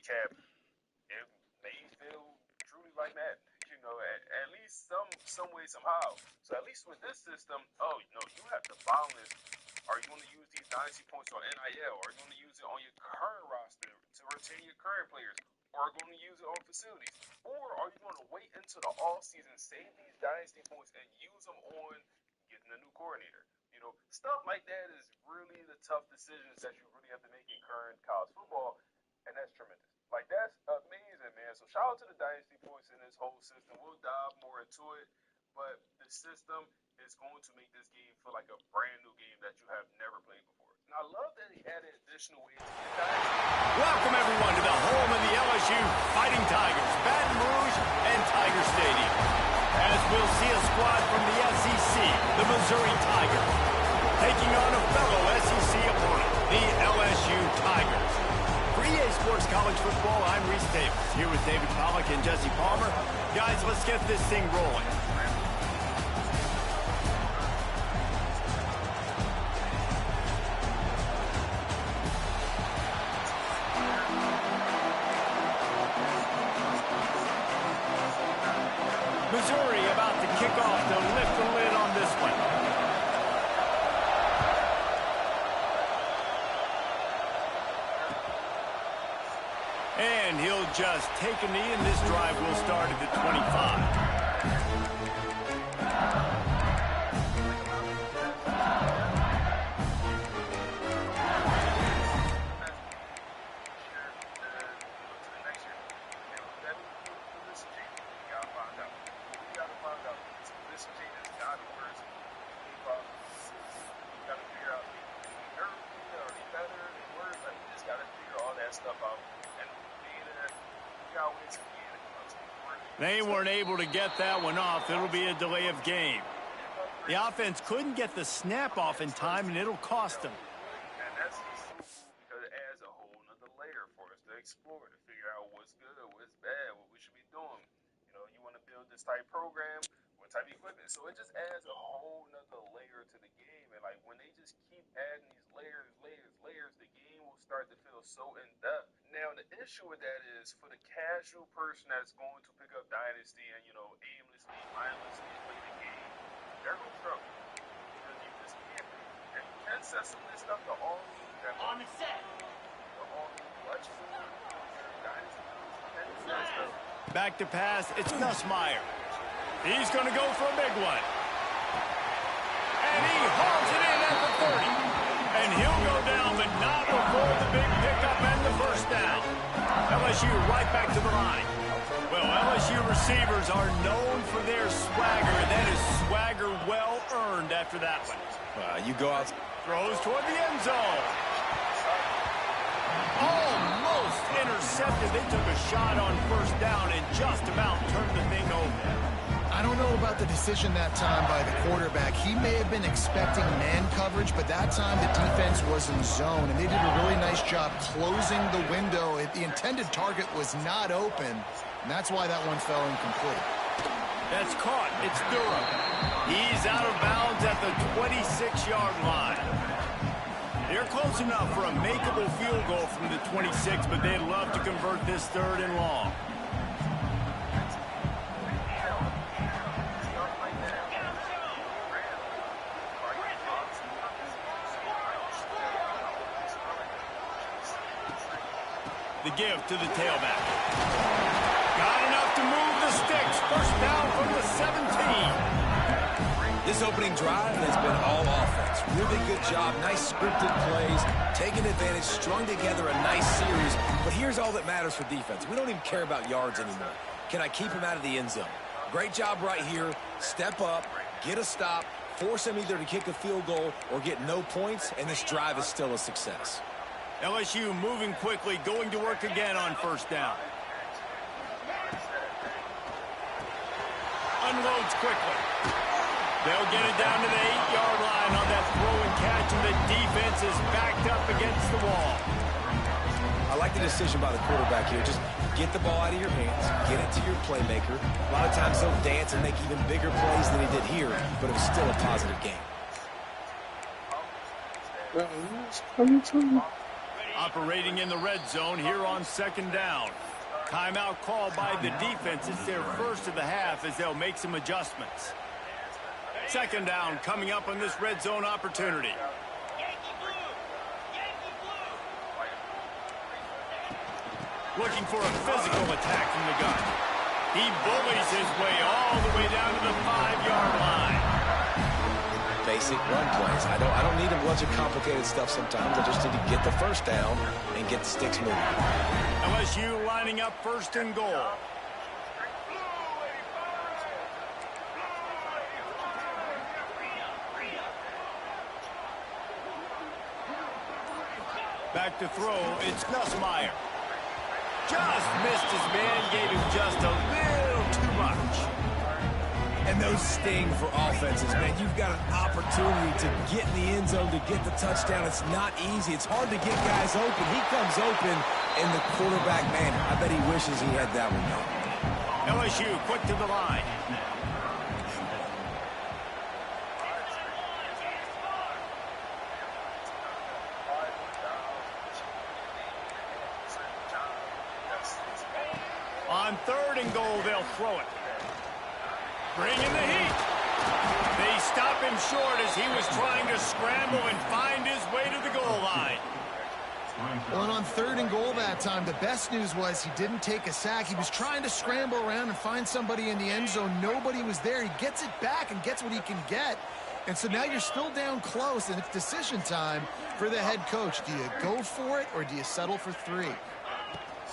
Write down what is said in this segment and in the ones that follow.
recap, it may feel truly like Madden. At least some way, somehow. So at least with this system, you have the balance. Are you going to use these dynasty points on NIL? Are you going to use it on your current roster to retain your current players? Or are you going to use it on facilities? Or are you going to wait until the offseason, save these dynasty points, and use them on getting a new coordinator? Stuff like that is really the tough decisions that you really have to make in current college football, and that's tremendous. Like, that's amazing, man. So shout out to the dynasty points in this whole system. We'll dive more into it, but the system is going to make this game feel like a brand new game that you have never played before. And I love that he added additional ways to get dynasty. Welcome, everyone, to the home of the LSU Fighting Tigers, Baton Rouge and Tiger Stadium. As we'll see a squad from the SEC, the Missouri Tigers, taking on a fellow SEC opponent, the LSU Tigers. For EA Sports College Football, I'm Reese Davis, here with David Pollack and Jesse Palmer. Guys, let's get this thing rolling. Missouri about to kick off to lift the lid on this one. And he'll just take a knee, and this drive will start at the 25. They weren't able to get that one off. It'll be a delay of game. The offense couldn't get the snap off in time, and it'll cost them. And that's so cool because it adds a whole nother layer for us to explore, to figure out what's good, what's bad, what we should be doing. You want to build this type program, what type of equipment. So it just adds a whole nother layer to the game. And like when they just keep adding these layers, the game will start to feel so in-depth. Now, the issue with that is for the casual person that's going to pick up Dynasty and, aimlessly, mindlessly play the game, they're going to struggle. Because you just can't. And you can set some of this stuff to all these that on the set. All these clutch Dynasty. Back to pass, it's Nussmeier. He's going to go for a big one. And he hauls it in at the 30. And he'll go down, but not before the big pickup and the first down. LSU right back to the line. Well, LSU receivers are known for their swagger, and that is swagger well earned after that one. You go out. Throws toward the end zone. Almost intercepted. They took a shot on first down and just about turned the thing over. I don't know about the decision that time by the quarterback. He may have been expecting man coverage, but that time the defense was in zone, and they did a really nice job closing the window. The intended target was not open, and that's why that one fell incomplete. That's caught. It's Durham. He's out of bounds at the 26-yard line. They're close enough for a makeable field goal from the 26, but they'd love to convert this third and long. The give to the tailback. Got enough to move the sticks. First down from the 17. This opening drive has been all offense. Really good job. Nice scripted plays. Taking advantage. Strung together a nice series. But here's all that matters for defense. We don't even care about yards anymore. Can I keep him out of the end zone? Great job right here. Step up. Get a stop. Force him either to kick a field goal or get no points. And this drive is still a success. LSU moving quickly, going to work again on first down. Unloads quickly. They'll get it down to the 8-yard line on that throw and catch, and the defense is backed up against the wall. I like the decision by the quarterback here. Just get the ball out of your hands, get it to your playmaker. A lot of times they'll dance and make even bigger plays than he did here, but it was still a positive game. Operating in the red zone here on second down. Timeout called by the defense. It's their first of the half as they'll make some adjustments. Second down coming up on this red zone opportunity. Looking for a physical attack from the gun. He bullies his way all the way down to the 5-yard line. Basic run plays. I don't need a bunch of complicated stuff sometimes. I just need to get the first down and get the sticks moving. LSU lining up first and goal. Back to throw, it's Nussmeier. Just missed his man, gave him just a little too much. And those sting for offenses, man. You've got an opportunity to get in the end zone, to get the touchdown. It's not easy. It's hard to get guys open. He comes open in the quarterback manner. I bet he wishes he had that one, though. LSU quick to the line. On third and goal, they'll throw it. Bring in the heat. They stop him short as he was trying to scramble and find his way to the goal line. Well, and on third and goal that time, the best news was he didn't take a sack. He was trying to scramble around and find somebody in the end zone. Nobody was there. He gets it back and gets what he can get. And so now you're still down close, and it's decision time for the head coach. Do you go for it, or do you settle for 3?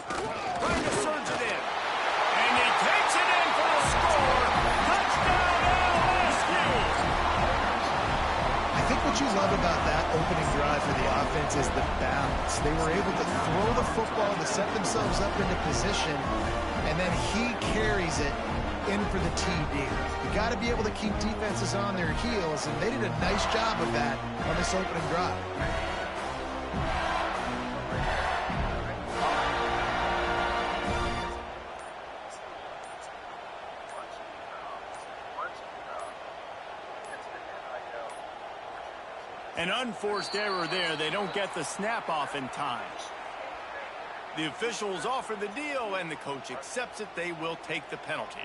Trying to surge it in. And he takes it in for a score. Touchdown, LSU! I think what you love about that opening drive for the offense is the balance. They were able to throw the football to set themselves up into position, and then he carries it in for the TD. You got to be able to keep defenses on their heels, and they did a nice job of that on this opening drive. An unforced error there. They don't get the snap off in time. The officials offer the deal, and the coach accepts it. They will take the penalty.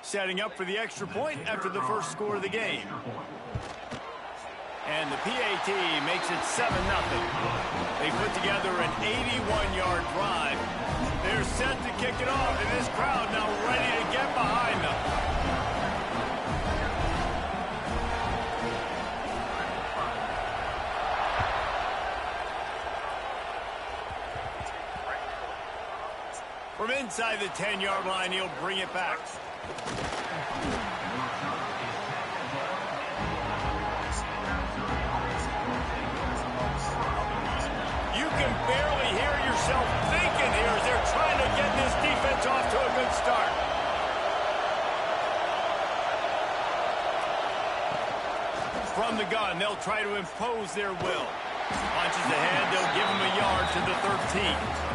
Setting up for the extra point after the first score of the game. And the PAT makes it 7-0. They put together an 81-yard drive. They're set to kick it off, and this crowd now ready to get behind them. From inside the 10-yard line, he'll bring it back. You can barely hear yourself thinking here as they're trying to get this defense off to a good start. From the gun, they'll try to impose their will. Punches ahead, they'll give him a yard to the 13.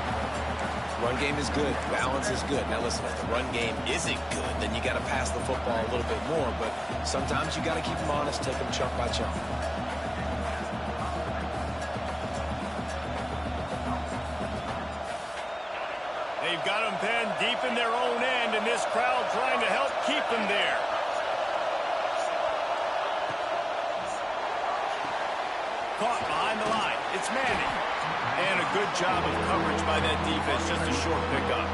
Run game is good. Balance is good. Now listen, if the run game isn't good, then you got to pass the football a little bit more. But sometimes you got to keep them honest, take them chunk by chunk. They've got them pinned deep in their own end, and this crowd trying to help keep them there. Caught behind the line. It's Manning. And a good job of coverage by that defense, just a short pickup.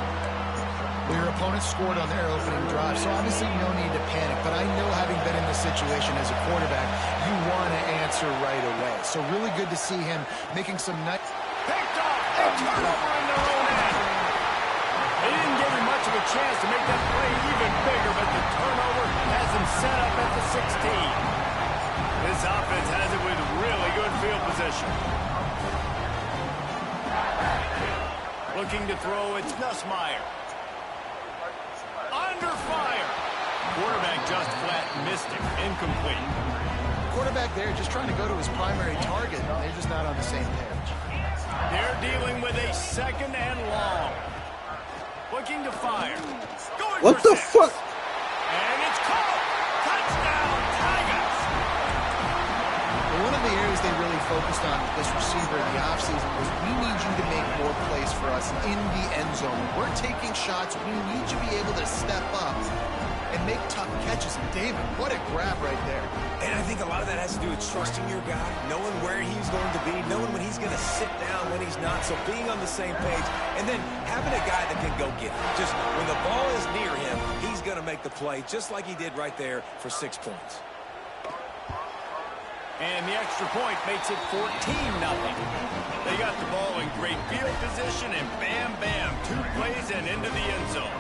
Well, your opponent scored on their opening drive, so obviously no need to panic. But I know, having been in this situation as a quarterback, you want to answer right away. So really good to see him making some nice... Picked off and turnover in their own end. They didn't give him much of a chance to make that play even bigger, but the turnover has him set up at the 16. This offense has it with really good field position. Looking to throw, it's Nussmeier. Under fire. quarterback just flat missed it. Incomplete. Quarterback there just trying to go to his primary target. They're just not on the same page. They're dealing with a 2nd and long. Looking to fire. Going What for the 6. fuck? And it's caught. Touchdown, Tigers. Well, one of the areas they really focused on with this receiver in the offseason was we need you to make more plays for us in the end zone. We're taking shots. We need you to be able to step up and make tough catches. And David, what a grab right there. And I think a lot of that has to do with trusting your guy, knowing where he's going to be, knowing when he's going to sit down, when he's not. So being on the same page, and then having a guy that can go get it. Just when the ball is near him, he's going to make the play, just like he did right there for 6 points. And the extra point makes it 14-0. They got the ball in great field position, and bam, bam, 2 plays and into the end zone.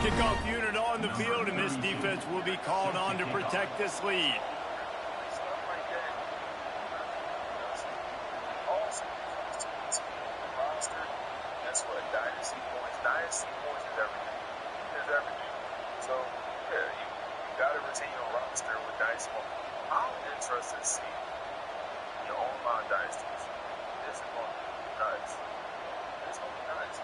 Kickoff unit on the field, and this defense will be called on to protect this lead. That's what dynasty points. Dynasty points is everything. Is everything. So yeah, you got to retain your roster with dynasty points. I'm interested to see your online dynasties. This is going to be nuts. It's going to be nuts.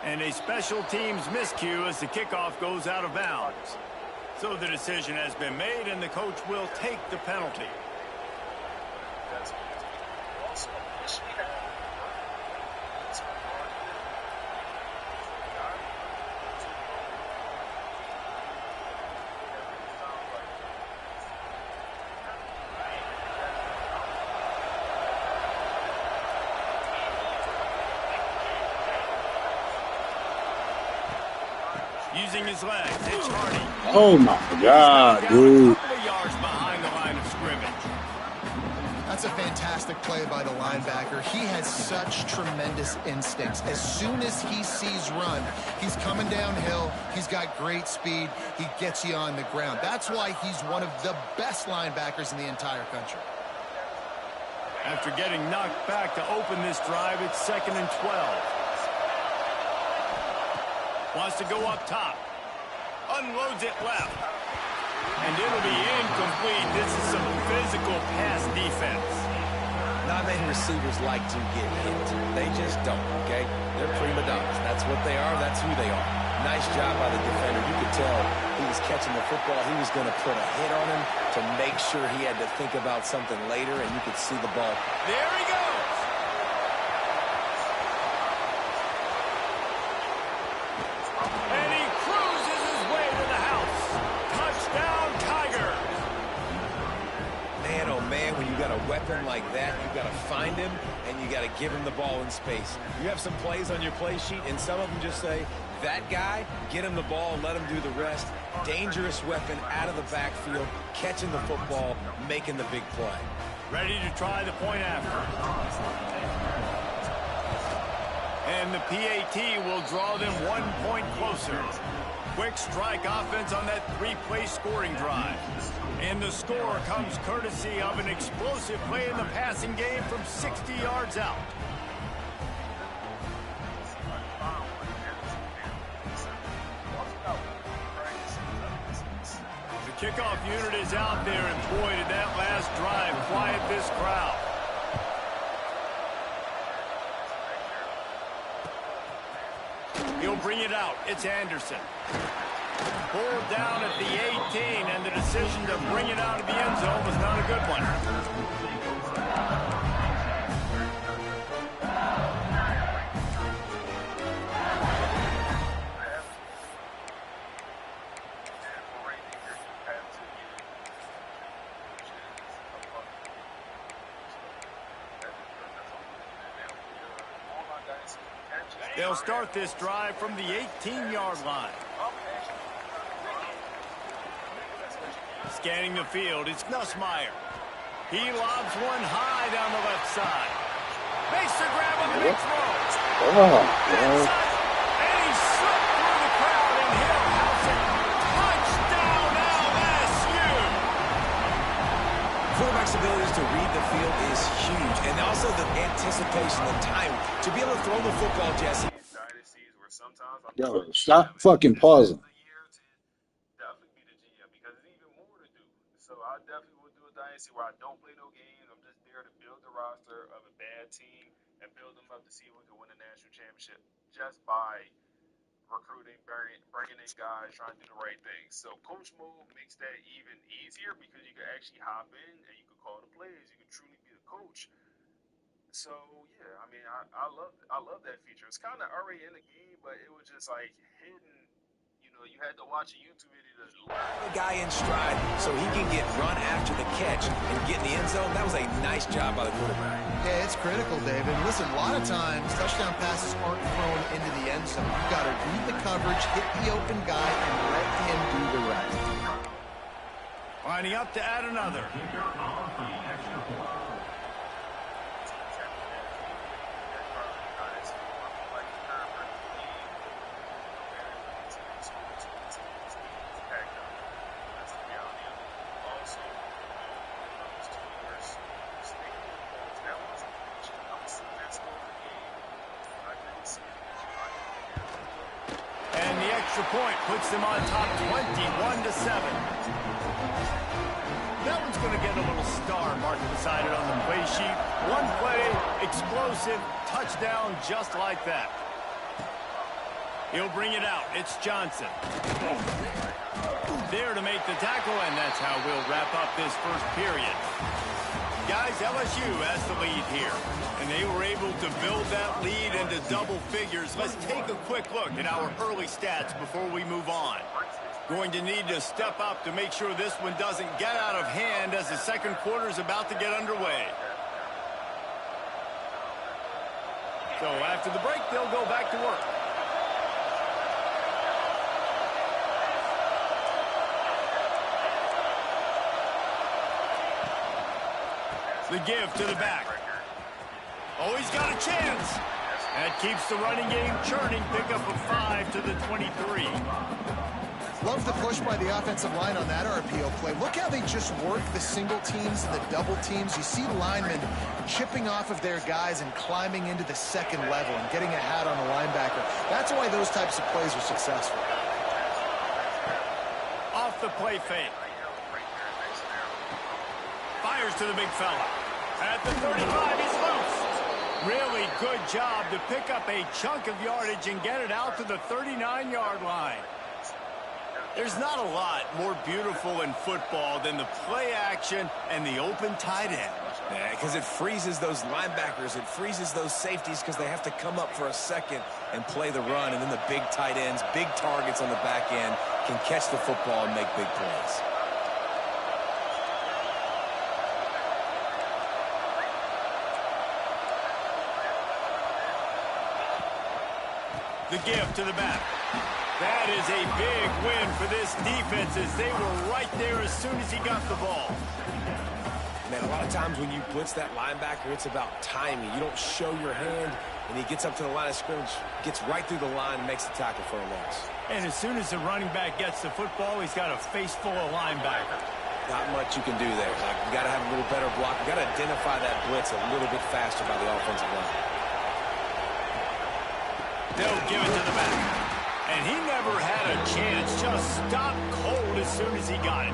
And a special teams miscue as the kickoff goes out of bounds. So the decision has been made, and the coach will take the penalty. Using his legs, it's Hardy. Oh my God, dude. A couple of yards behind the line of scrimmage. That's a fantastic play by the linebacker. He has such tremendous instincts. As soon as he sees run, he's coming downhill. He's got great speed. He gets you on the ground. That's why he's one of the best linebackers in the entire country. After getting knocked back to open this drive, it's 2nd and 12. Wants to go up top. Unloads it left. And it'll be incomplete. This is some physical pass defense. Not many receivers like to get hit. They just don't, okay? They're prima donnas. That's what they are. That's who they are. Nice job by the defender. You could tell he was catching the football. He was going to put a hit on him to make sure he had to think about something later, and you could see the ball. There he goes. And he cruises his way to the house. Touchdown, Tigers. Man, oh man, when you got a weapon like that, you got to find him, and you got to give him the ball in space. You have some plays on your play sheet, and some of them just say, that guy, get him the ball, let him do the rest. Dangerous weapon out of the backfield, catching the football, making the big play. Ready to try the point after. And the PAT will draw them 1 point closer. Quick strike offense on that 3-play scoring drive. And the score comes courtesy of an explosive play in the passing game from 60 yards out. The kickoff unit is out there, and boy, did that last drive quiet this crowd. He'll bring it out. It's Anderson. Pulled down at the 18, and the decision to bring it out of the end zone was not a good one. They'll start this drive from the 18-yard line. Scanning the field, it's Nussmeier. He lobs one high down the left side. Makes the grab on the big throw. man. And he slipped through the crowd, and he'll house it. Touchdown, LSU! Quarterback's abilities to read the field is huge, and also the anticipation, the time to be able to throw the football, Jesse. Dynasties where sometimes I'm Yo, stop fucking pausing. the year to definitely be the GM because there's even more to do. So I definitely would do a dynasty where I don't play no games. I'm just there to build the roster of a bad team and build them up to see if we can win a national championship just by recruiting, bringing in guys, trying to do the right thing. So coach mode makes that even easier because you can actually hop in and you can call the plays. You can truly be the coach. So yeah, I mean, I love that feature. It's kind of already in the game, but it was just like hidden. You know, you had to watch a YouTube video to learn. The guy in stride so he can get run after the catch and get in the end zone. That was a nice job by the quarterback. Yeah, it's critical, David. Listen, a lot of times touchdown passes aren't thrown into the end zone. You've got to read the coverage, hit the open guy, and let him do the rest. Lining up to add another. And the extra point puts them on top 21-7. That one's going to get a little star mark beside it on the play sheet. One play, explosive, touchdown just like that. He'll bring it out. It's Johnson. There to make the tackle, and that's how we'll wrap up this first period. Guys, LSU has the lead here, and they were able to build that lead into double figures. Let's take a quick look at our early stats before we move on. Going to need to step up to make sure this one doesn't get out of hand as the second quarter is about to get underway. So after the break, they'll go back to work. The give to the back. Oh, he's got a chance. That keeps the running game churning. Pick up a 5 to the 23. Love the push by the offensive line on that RPO play. Look how they just work the single teams and the double teams. You see linemen chipping off of their guys and climbing into the second level and getting a hat on the linebacker. That's why those types of plays are successful. Off the play fake. Fires to the big fella. At the 35, he's loose. Really good job to pick up a chunk of yardage and get it out to the 39-yard line. There's not a lot more beautiful in football than the play action and the open tight end. Yeah, because it freezes those linebackers. It freezes those safeties because they have to come up for a second and play the run. And then the big tight ends, big targets on the back end can catch the football and make big plays. The give to the back. That is a big win for this defense as they were right there as soon as he got the ball. Man, a lot of times when you blitz that linebacker, it's about timing. You don't show your hand, and he gets up to the line of scrimmage, gets right through the line, and makes the tackle for a loss. And as soon as the running back gets the football, he's got a face full of linebacker. Not much you can do there. You got to have a little better block. You got to identify that blitz a little bit faster by the offensive line. They'll give it to the back. And he never had a chance. Just stopped cold as soon as he got it.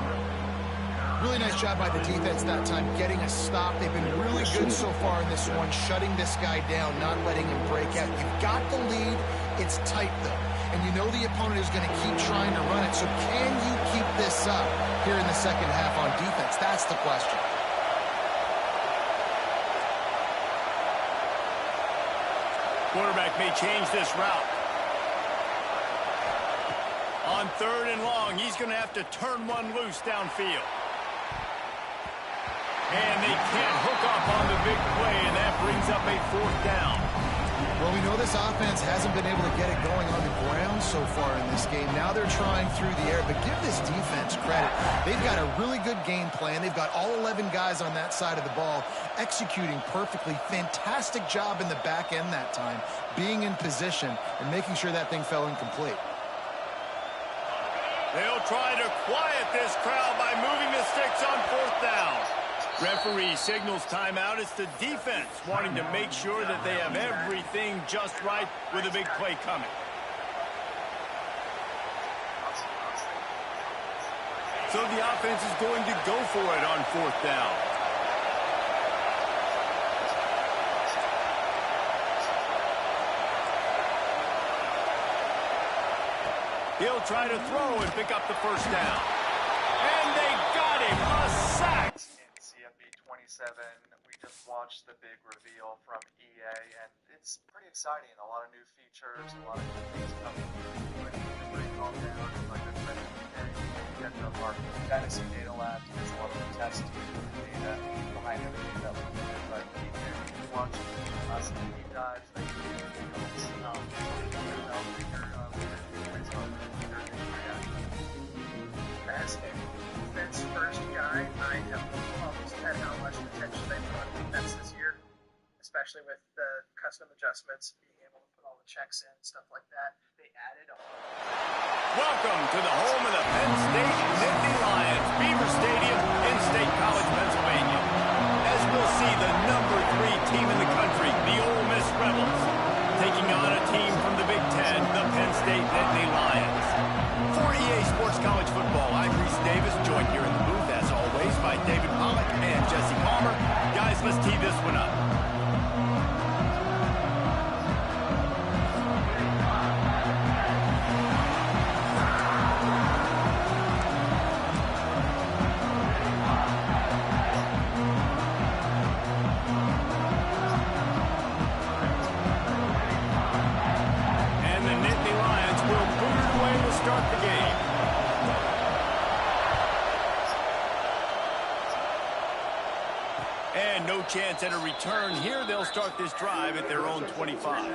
Really nice job by the defense that time, getting a stop. They've been really good so far in this one, shutting this guy down, not letting him break out. You've got the lead. It's tight, though. And you know the opponent is going to keep trying to run it. So can you keep this up here in the second half on defense? That's the question. Quarterback may change this route. On 3rd and long, he's going to have to turn one loose downfield. And they can't hook up on the big play, and that brings up a 4th down. Well, we know this offense hasn't been able to get it going on the ground so far in this game. Now they're trying through the air, but give this defense credit. They've got a really good game plan. They've got all 11 guys on that side of the ball executing perfectly. Fantastic job in the back end that time, being in position and making sure that thing fell incomplete. They'll try to quiet this crowd by moving the sticks on 4th down. Referee signals timeout. It's the defense wanting to make sure that they have everything just right with a big play coming. So the offense is going to go for it on 4th down. He'll try to throw and pick up the first down. And they got him. A sack. In CFB 27, we just watched the big reveal from EA, and it's pretty exciting. A lot of new features, a lot of new things coming. But you can break it all down. Like a friend get to our fantasy data labs. There's a lot of testing data behind everything that we do. But you can watch some deep dives, like as a defense first guy, I have almost had how much potential they put on defense this year, especially with the custom adjustments, being able to put all the checks in, stuff like that. They added on. Welcome to the home of the Penn State Nittany Lions, Beaver Stadium in State College, Pennsylvania. As we'll see the number 3 team in the country, the Ole Miss Rebels, taking on a team from the Big Ten, the Penn State Nittany Lions. For EA Sports College Football, I'm Reese Davis, joined here in the booth, as always, by David Pollack and Jesse Palmer. Guys, let's tee this one up. And no chance at a return here. They'll start this drive at their own 25.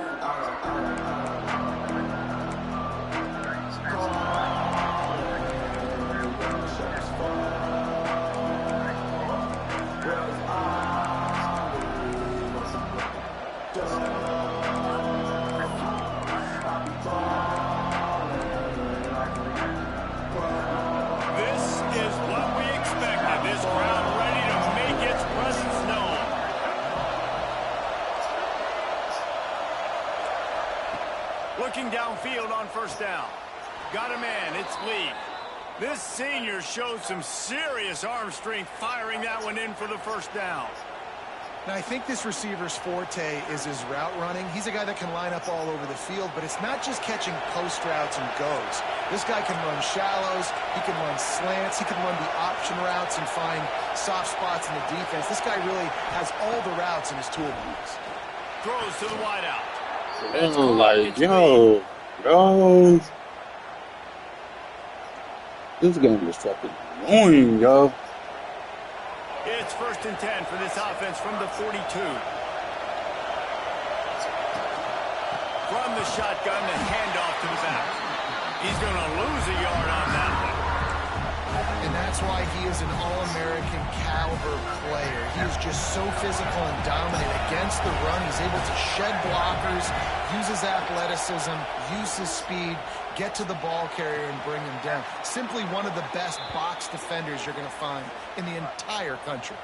Looking downfield on first down. Got a man, it's Lee. This senior showed some serious arm strength firing that one in for the first down. Now, I think this receiver's forte is his route running. He's a guy that can line up all over the field, but it's not just catching post routes and goes. This guy can run shallows, he can run slants, he can run the option routes and find soft spots in the defense. This guy really has all the routes in his toolbox. Throws to the wideout. Oh, like, yo. This game is fucking annoying, yo. It's 1st and 10 for this offense from the 42. From the shotgun, the handoff to the back. He's going to lose a yard on that one. And that's why he is an All-American caliber player. He is just so physical and dominant against the run. He's able to shed blockers, use his athleticism, use his speed, get to the ball carrier and bring him down. Simply one of the best box defenders you're going to find in the entire country.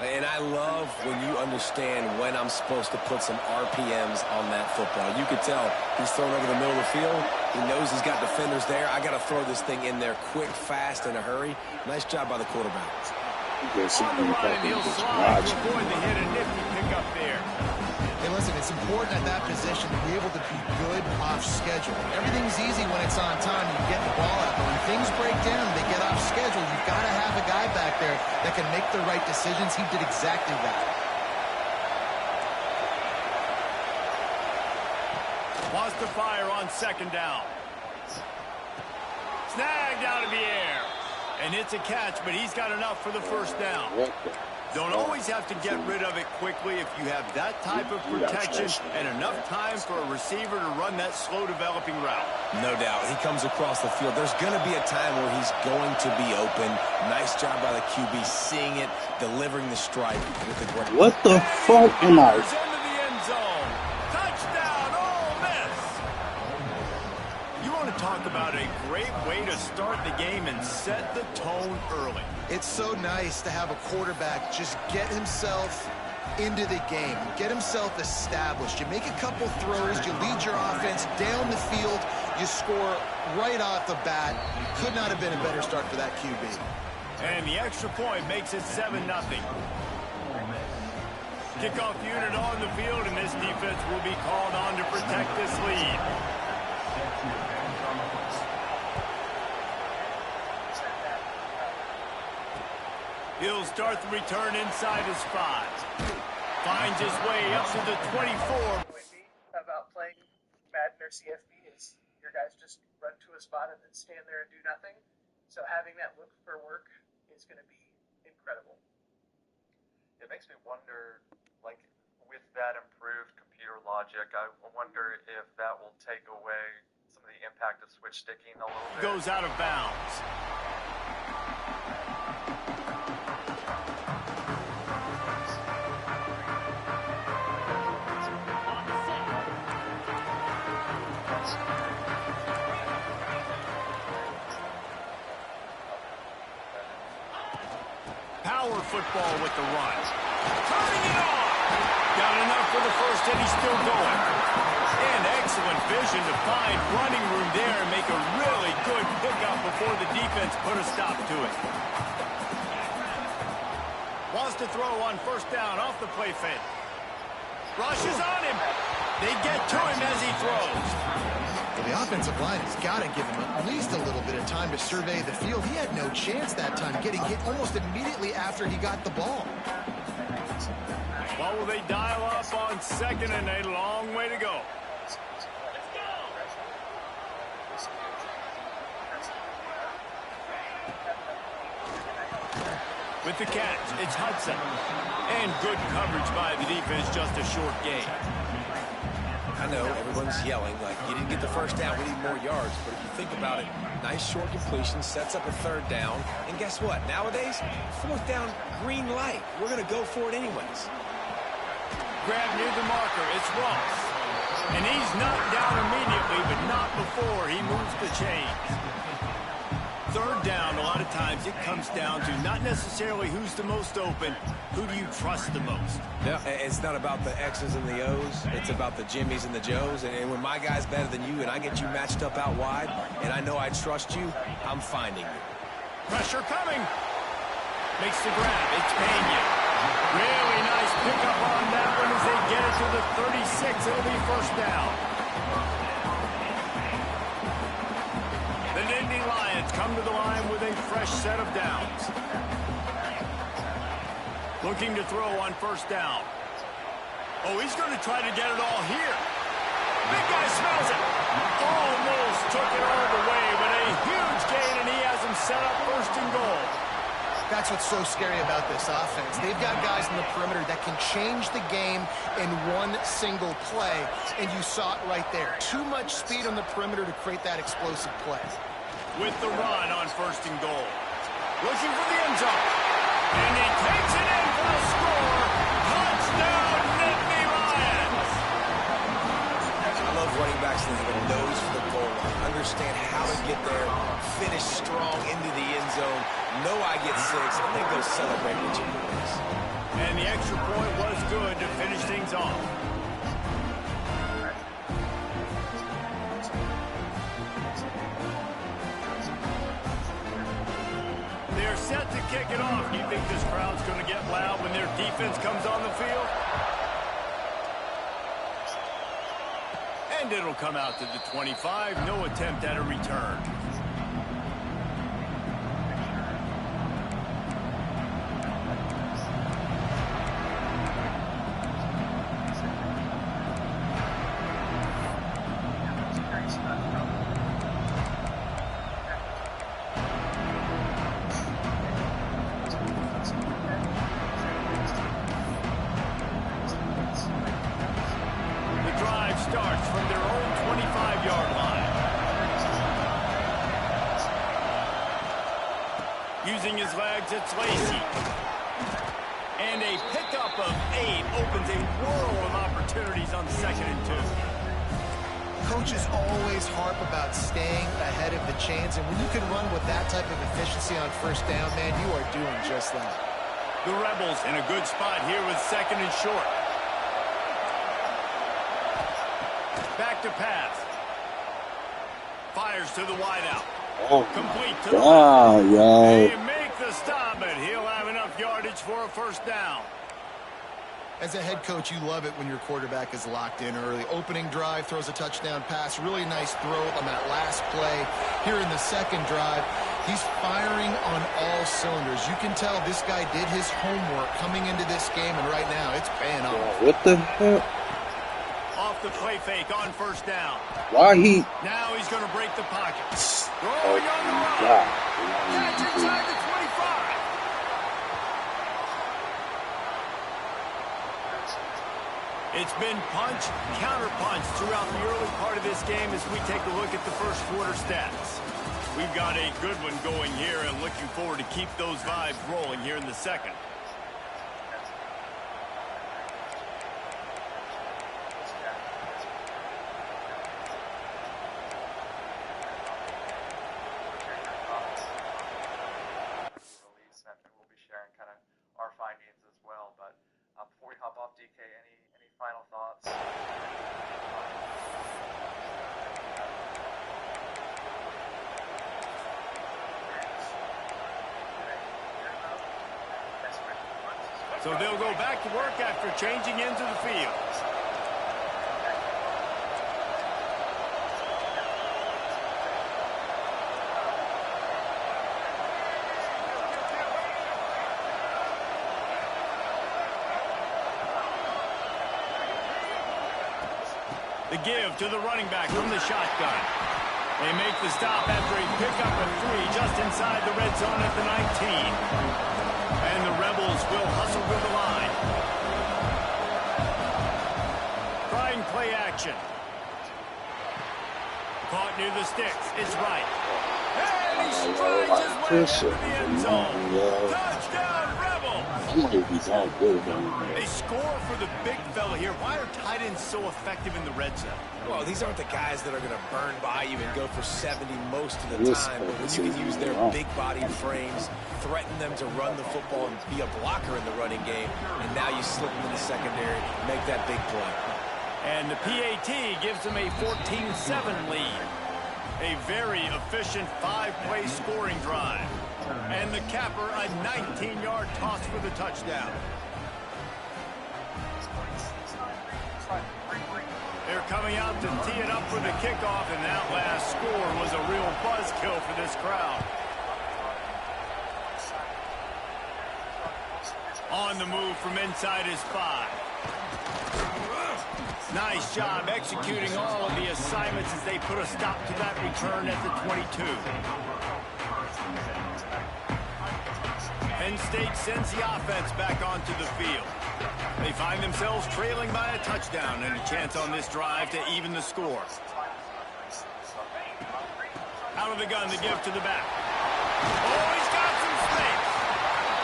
And I love when you understand when I'm supposed to put some RPMs on that football. You could tell he's throwing over the middle of the field. He knows he's got defenders there. I got to throw this thing in there quick, fast, in a hurry. Nice job by the quarterback. On the run, and he'll slide to avoid the hit. A nifty pickup there. Hey, listen, it's important at that position to be able to be good off schedule. Everything's easy when it's on time and you get the ball out. But when things break down and they get off schedule, you've got to have a guy back there that can make the right decisions. He did exactly that. Wants to fire on 2nd down. Snagged out of the air. And it's a catch, but he's got enough for the first down. Don't always have to get rid of it quickly if you have that type of protection and enough time for a receiver to run that slow developing route. No doubt. He comes across the field. There's going to be a time where he's going to be open. Nice job by the QB seeing it, delivering the strike with the great. What the fuck am I? Into the end zone. Touchdown, Ole Miss. You want to talk about a great way to start the game and set the tone early. It's so nice to have a quarterback just get himself into the game, get himself established. You make a couple throws, you lead your offense down the field, you score right off the bat. Could not have been a better start for that QB. And the extra point makes it 7-0. Kickoff unit on the field, and this defense will be called on to protect this lead. He'll start the return inside his spot. Finds his way up to the 24. About playing Madden or CFB is your guys just run to a spot and then stand there and do nothing. So having that look for work is going to be incredible. It makes me wonder, like, with that improved computer logic, I wonder if that will take away some of the impact of switch sticking a little bit. Goes out of bounds. Power football with the run. Turning it on. Got enough for the first, and he's still going. And excellent vision to find running room there and make a really good pickup before the defense put a stop to it. Wants to throw on first down off the play fake. Rushes on him. They get to him as he throws. Well, the offensive line has got to give him at least a little bit of time to survey the field. He had no chance that time, getting hit almost immediately after he got the ball. What will they dial up on second, and a long way to go. With the catch, it's Hudson. And good coverage by the defense, just a short gain. I know everyone's yelling like you didn't get the first down, we need more yards, but if you think about it, nice short completion, sets up a third down, and guess what? Nowadays, fourth down, green light. We're going to go for it anyways. Grab near the marker, it's Ross. And he's knocked down immediately, but not before he moves the chains. Third down, a lot of times it comes down to not necessarily who's the most open, who do you trust the most? No, it's not about the X's and the O's. It's about the Jimmys and the Joes. And when my guy's better than you and I get you matched up out wide and I know I trust you, I'm finding you. Pressure coming. Makes the grab. It's Pena. Really nice pickup on that one as they get it to the 36. It'll be first down. The Nittany Lions come to the line with a fresh set of downs. Looking to throw on first down. Oh, he's going to try to get it all here. Big guy smells it. Almost took it all the way, but a huge gain, and he has him set up first and goal. That's what's so scary about this offense. They've got guys in the perimeter that can change the game in one single play, and you saw it right there. Too much speed on the perimeter to create that explosive play. With the run on first and goal. Looking for the end zone. And he takes it in for the score. Touchdown, Nittany Lions. I love running backs that have a nose for the goal line. Understand how to get there, finish strong into the end zone, know I get 6, and then go celebrate with your boys. And the extra point was good to finish things off. They're set to kick it off. Do you think this crowd's going to get loud when their defense comes on the field? And it'll come out to the 25. No attempt at a return. Using his legs, it's Lacy. And a pickup of 8 opens a world of opportunities on 2nd and 2. Coaches always harp about staying ahead of the chains, and when you can run with that type of efficiency on 1st down, man, you are doing just that. The Rebels in a good spot here with 2nd and short. Back to pass. Fires to the wideout. Oh, Complete to the wow, left. yo. They make the stop, and he'll have enough yardage for a 1st down. As a head coach, you love it when your quarterback is locked in early. Opening drive, throws a touchdown pass. Really nice throw on that last play. Here in the 2nd drive, he's firing on all cylinders. You can tell this guy did his homework coming into this game, and right now it's paying off. What the hell? Off the play fake on 1st down. Why he? Now he's going to break the pocket. Oh, Throwing on the run. God. Catch inside the 25. It's been punch, counter-punch throughout the early part of this game as we take a look at the 1st quarter stats. We've got a good one going here and looking forward to keep those vibes rolling here in the 2nd. We'll be sharing kind of our findings as well, but before we hop off, DK, any final thoughts? So they'll go back to work after changing into the field. The give to the running back from the shotgun. They make the stop after a pickup of 3 just inside the red zone at the 19. And the Rebels will hustle with the line. Trying play action. Caught near the sticks. It's right. And he strides his way into the end zone. Touchdown, Rebels! I'm gonna be that good, man. They score for the big fella here. Why are tight ends so effective in the red zone? Well, these aren't the guys that are going to burn by you and go for 70 most of the Yes, time. But when you can use their big-bodied frames, threaten them to run the football and be a blocker in the running game, and now you slip them in the secondary, make that big play. And the PAT gives them a 14-7 lead. A very efficient 5-play scoring drive. And the capper, a 19-yard toss for the touchdown. They're coming out to tee it up for the kickoff, and that last score was a real buzzkill for this crowd. On the move from inside his 5. Nice job executing all of the assignments as they put a stop to that return at the 22. Penn State sends the offense back onto the field. They find themselves trailing by a touchdown and a chance on this drive to even the score. Out of the gun, the give to the back. Oh, he's got some space.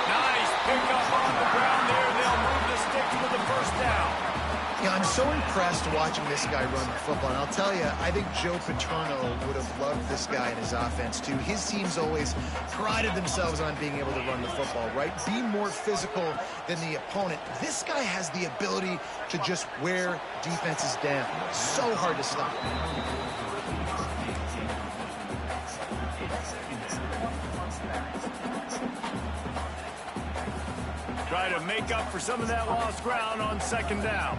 Nice pickup on the ground there. They'll move the sticks for the 1st down. Yeah, I'm so impressed watching this guy run the football. And I'll tell you, I think Joe Paterno would have loved this guy in his offense, too. His teams always prided themselves on being able to run the football, right? Be more physical than the opponent. This guy has the ability to just wear defenses down. So hard to stop. Try to make up for some of that lost ground on 2nd down.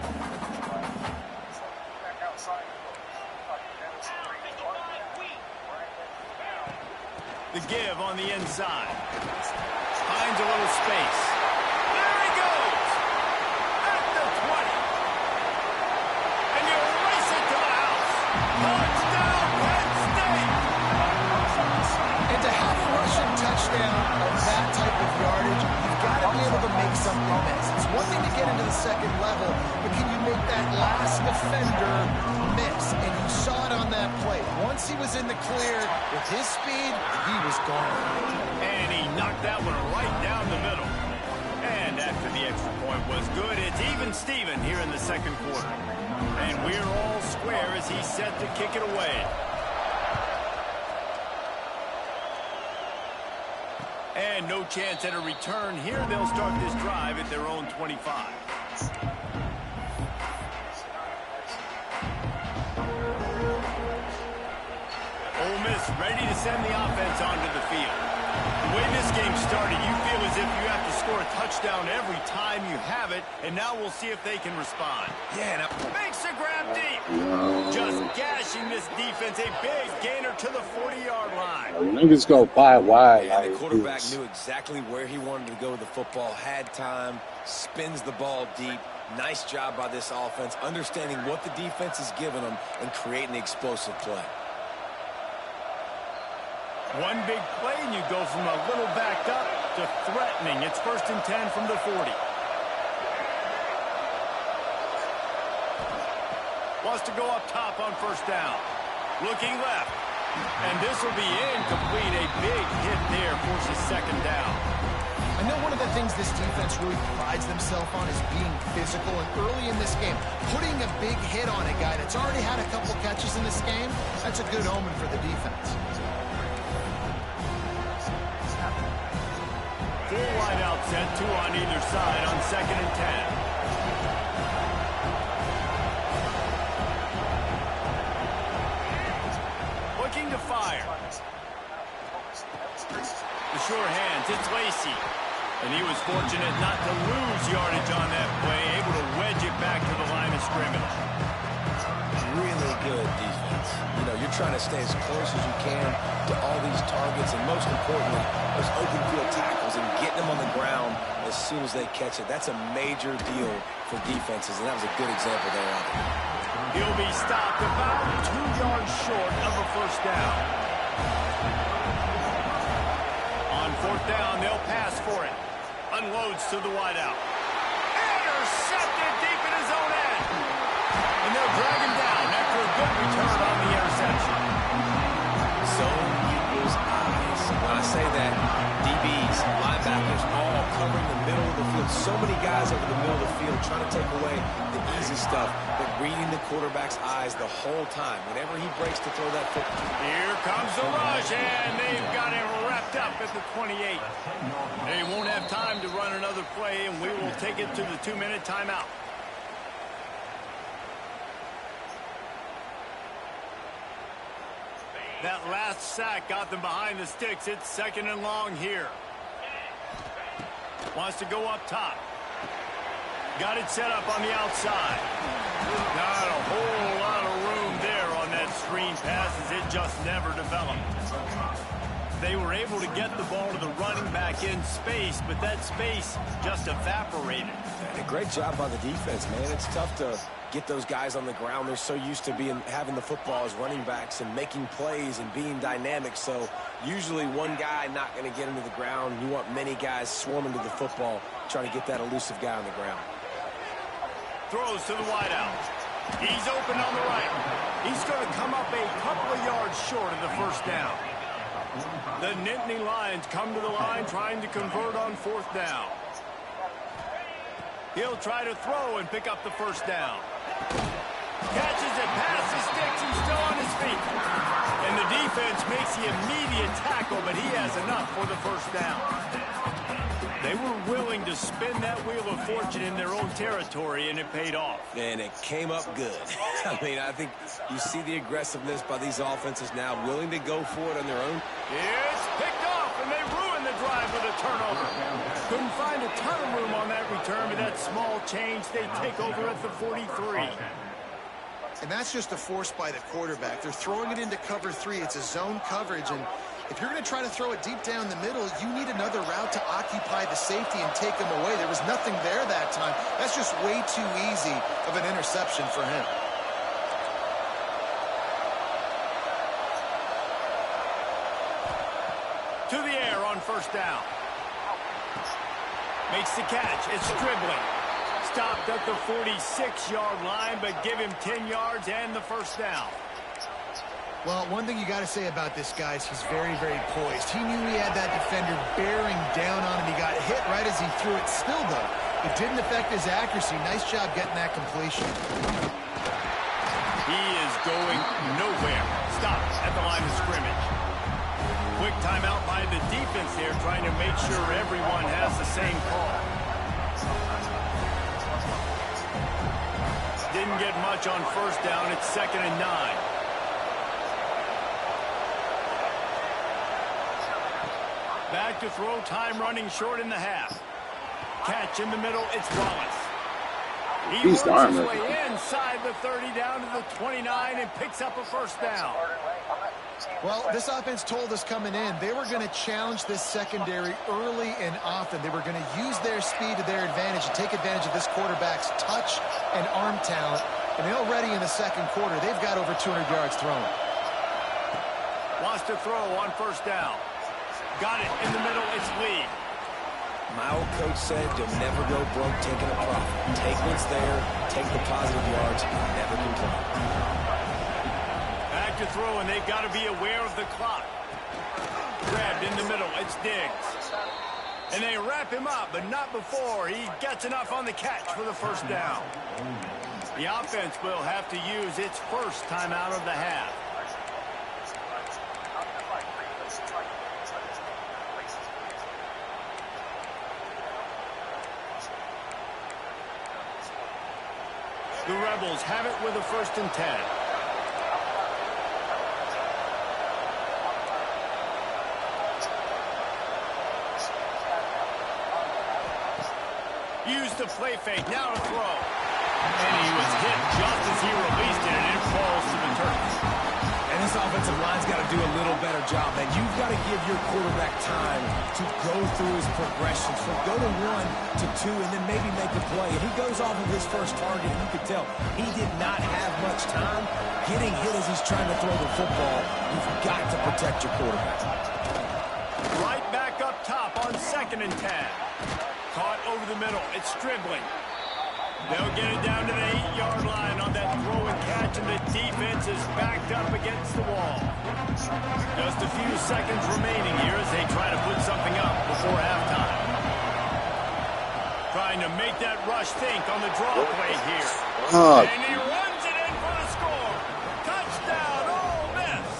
The give on the inside. Finds a little space. There he goes! At the 20. And you race it to the house. Touchdown, Penn State! And to have a rushing touchdown on that type of yardage, you've got to be able to make something miss. It's one thing to get into the 2nd level, but can you make that last defender miss? And you saw it on that play. Once he was in the clear with his speed, he was gone. And he knocked that one right down the middle. And after the extra point was good, it's even Steven here in the second quarter. And we're all square as he's set to kick it away. And no chance at a return here. They'll start this drive at their own 25. Ole Miss ready to send the offense onto the field. The way this game started, you feel as if you have to score a touchdown every time you have it, and now we'll see if they can respond. Yeah, now Makes a grab deep. Just gashing this defense, a big gainer to the 40-yard line. Niggas go 5 wide. and the Like quarterback this. knew exactly where he wanted to go with the football, had time, spins the ball deep. Nice job by this offense, understanding what the defense is giving them and creating the explosive play. One big play, and you go from a little backed up to threatening. It's 1st and 10 from the 40. Wants to go up top on 1st down. Looking left. And this will be incomplete. A big hit there, forces 2nd down. I know one of the things this defense really prides themselves on is being physical, and early in this game, putting a big hit on a guy that's already had a couple catches in this game, that's a good omen for the defense. Full wide out set, 2 on either side on 2nd and 10. Looking to fire. The sure hands, it's Lacy. And he was fortunate not to lose yardage on that play, able to wedge it back to the line of scrimmage. Really good defense. You know, you're trying to stay as close as you can to all these targets, and most importantly, those open field tackles and getting them on the ground as soon as they catch it. That's a major deal for defenses, and that was a good example there of it. He'll be stopped about 2 yards short of a 1st down. On 4th down, they'll pass for it. Unloads to the wideout. Intercepted deep in his own end. And they'll drag him down after a good return on the interception. Zone equals eyes. When I say that, DBs, linebackers, all covering the middle of the field. So many guys over the middle of the field trying to take away the easy stuff, but reading the quarterback's eyes the whole time. Whenever he breaks to throw that football. Here comes the rush, and they've got him wrapped up at the 28. They won't have time to run another play, and we will take it to the 2-minute timeout. That last sack got them behind the sticks. It's 2nd and long here. Wants to go up top. Got it set up on the outside. Not a whole lot of room there on that screen pass as it just never developed. They were able to get the ball to the running back in space, but that space just evaporated. A great job by the defense, man. It's tough to get those guys on the ground. They're so used to having the football as running backs and making plays and being dynamic. So usually one guy not going to get into the ground. You want many guys swarming to the football, trying to get that elusive guy on the ground. Throws to the wideout. He's open on the right. He's going to come up a couple of yards short of the 1st down. The Nittany Lions come to the line trying to convert on 4th down. He'll try to throw and pick up the 1st down. Catches it past the sticks and still on his feet. And the defense makes the immediate tackle, but he has enough for the 1st down. They were willing to spin that wheel of fortune in their own territory, and it paid off. And it came up good. I mean, I think you see the aggressiveness by these offenses now, willing to go for it on their own. It's picked off, and they ruin the drive with a turnover. Couldn't find a ton of room on that return, but that small change, they take over at the 43. And that's just a force by the quarterback. They're throwing it into cover 3. It's a zone coverage, and if you're going to try to throw it deep down the middle, you need another route to occupy the safety and take him away. There was nothing there that time. That's just way too easy of an interception for him. To the air on 1st down. Makes the catch. It's dribbling. Stopped at the 46-yard line, but give him 10 yards and the 1st down. Well, one thing you got to say about this guy is he's very, very poised. He knew he had that defender bearing down on him. He got hit right as he threw it. Still, though, it didn't affect his accuracy. Nice job getting that completion. He is going nowhere. Stop at the line of scrimmage. Quick timeout by the defense here, trying to make sure everyone has the same call. Didn't get much on first down. It's 2nd and 9. Back to throw, time running short in the half. Catch in the middle, it's Wallace. He works his way inside the 30 down to the 29 and picks up a first down. Well, this offense told us coming in they were going to challenge this secondary early and often. They were going to use their speed to their advantage and take advantage of this quarterback's touch and arm talent. And already in the second quarter, they've got over 200 yards thrown. Wants to throw on first down. Got it in the middle, it's Lee. My old coach said you'll never go broke taking a profit. Take what's there, take the positive yards, never complain. Back to throw, and they've got to be aware of the clock. Grabbed in the middle, it's Diggs. And they wrap him up, but not before he gets enough on the catch for the first down. The offense will have to use its first timeout of the half. The Rebels have it with a 1st and 10. Use the play fake, now to throw. And he was hit just as he released it, and it falls to the turf. And this offensive line's got to do a little better job, man. You've got to give your quarterback time to go through his progressions, from go to 1 to 2, and then maybe make a play. And he goes off of his first target, and you can tell he did not have much time. Getting hit as he's trying to throw the football, you've got to protect your quarterback. Right back up top on 2nd and 10. Caught over the middle, it's Stribling. They'll get it down to the 8-yard line on that throw and catch, and the defense is backed up against the wall. Just a few seconds remaining here as they try to put something up before halftime. Trying to make that rush think on the draw play here. And he runs it in for the score. Touchdown, Ole Miss.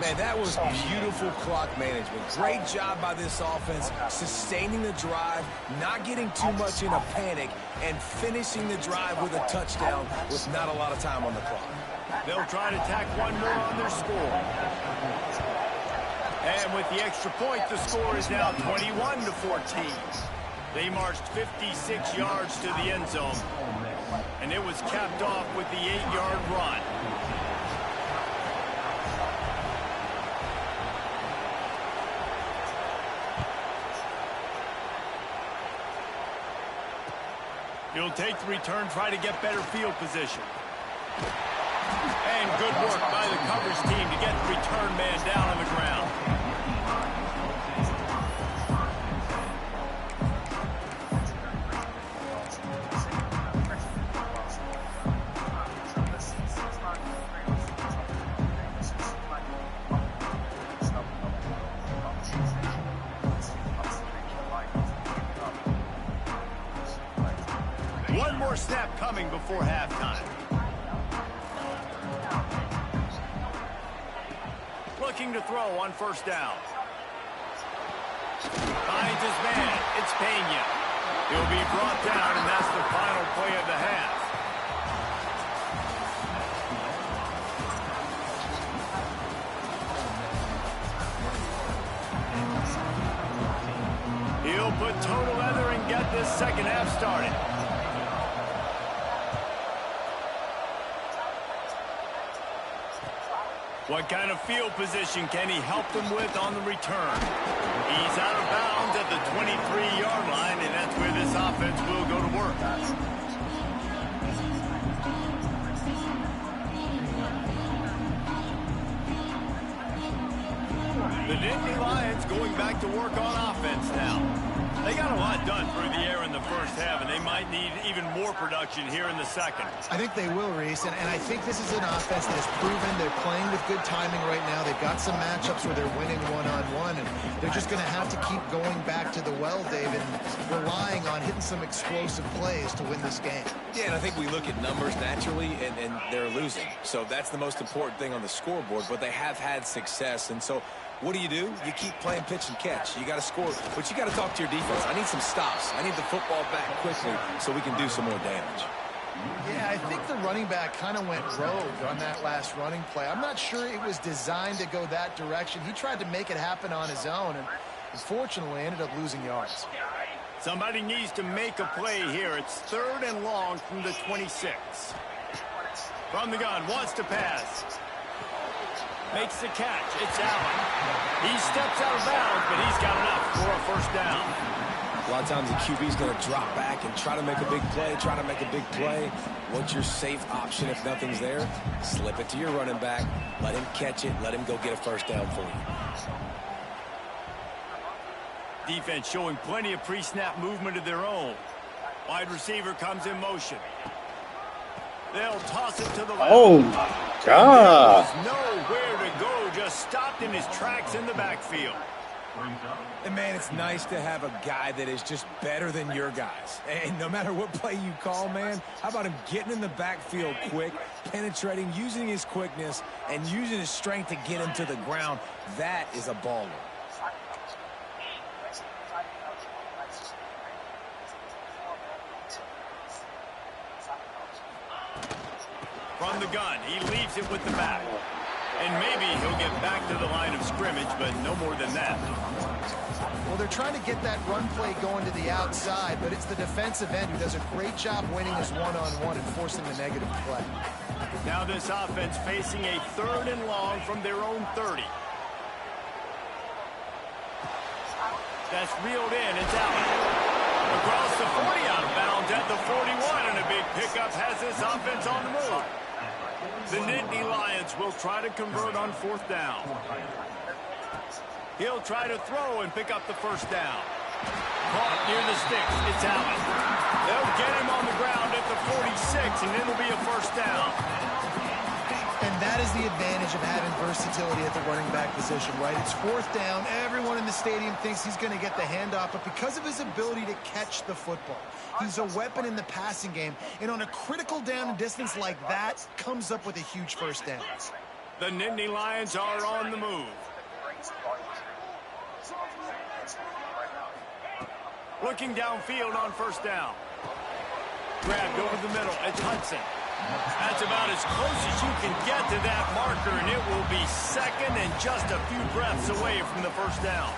Man, that was beautiful clock management. Great job by this offense, sustaining the drive, not getting too much in a panic, and finishing the drive with a touchdown with not a lot of time on the clock. They'll try to tack one more on their score. And with the extra point, the score is now 21-14. They marched 56 yards to the end zone, and it was capped off with the 8-yard run. He'll take the return, try to get better field position. And good work by the coverage team to get the return man down on the ground. One more snap coming before halftime. Looking to throw on first down. Finds his man. It's Pena. He'll be brought down, and that's the final play of the half. He'll put total leather and get this second half started. What kind of field position can he help them with on the return? He's out of bounds at the 23-yard line, and that's where this offense will go to work. The Nittany Lions going back to work on offense now. They got a lot done through the air in the first half, and they might need even more production here in the second. I think they will, Reese, and I think this is an offense that has proven they're playing with good timing right now. They've got some matchups where they're winning one-on-one, and they're just going to have to keep going back to the well, David, and relying on hitting some explosive plays to win this game. Yeah, and I think we look at numbers naturally, and they're losing. So that's the most important thing on the scoreboard, but they have had success, and so what do? You keep playing pitch and catch. You got to score, but you got to talk to your defense. I need some stops. I need the football back quickly so we can do some more damage. Yeah, I think the running back kind of went rogue on that last running play. I'm not sure it was designed to go that direction. He tried to make it happen on his own, and unfortunately ended up losing yards. Somebody needs to make a play here. It's 3rd and long from the 26. From the gun, wants to pass. Makes the catch. It's Allen. He steps out of bounds, but he's got enough for a first down. A lot of times the QB's going to drop back and try to make a big play, What's your safe option if nothing's there? Slip it to your running back. Let him catch it. Let him go get a first down for you. Defense showing plenty of pre-snap movement of their own. Wide receiver comes in motion. They'll toss it to the left. Oh, my God. There's nowhere to go. Just stopped in his tracks in the backfield. And, man, it's nice to have a guy that is just better than your guys. And no matter what play you call, man, how about him getting in the backfield quick, penetrating, using his quickness, and using his strength to get him to the ground. That is a baller. From the gun, he leaves it with the back. And maybe he'll get back to the line of scrimmage, but no more than that. Well, they're trying to get that run play going to the outside, but it's the defensive end who does a great job winning his one-on-one and forcing the negative play. Now this offense facing a 3rd and long from their own 30. That's reeled in. It's out. Across the 40 out of bounds at the 41, and a big pickup has this offense on the move. The Nittany Lions will try to convert on 4th down. He'll try to throw and pick up the first down. Caught near the sticks. It's Allen. They'll get him on the ground at the 46, and it'll be a first down. And that is the advantage of having versatility at the running back position, right? It's 4th down. Everyone in the stadium thinks he's going to get the handoff, but because of his ability to catch the football, he's a weapon in the passing game. And on a critical down and distance like that, comes up with a huge first down. The Nittany Lions are on the move. Looking downfield on first down. Grabbed over the middle. It's Hudson. That's about as close as you can get to that marker, and it will be 2nd and just a few breaths away from the first down.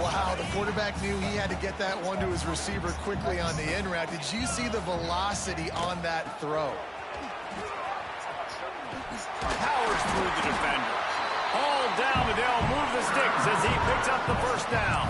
Wow, the quarterback knew he had to get that one to his receiver quickly on the in route. Did you see the velocity on that throw? Powers through the defender. Hauled down, but they'll move the sticks as he picks up the first down.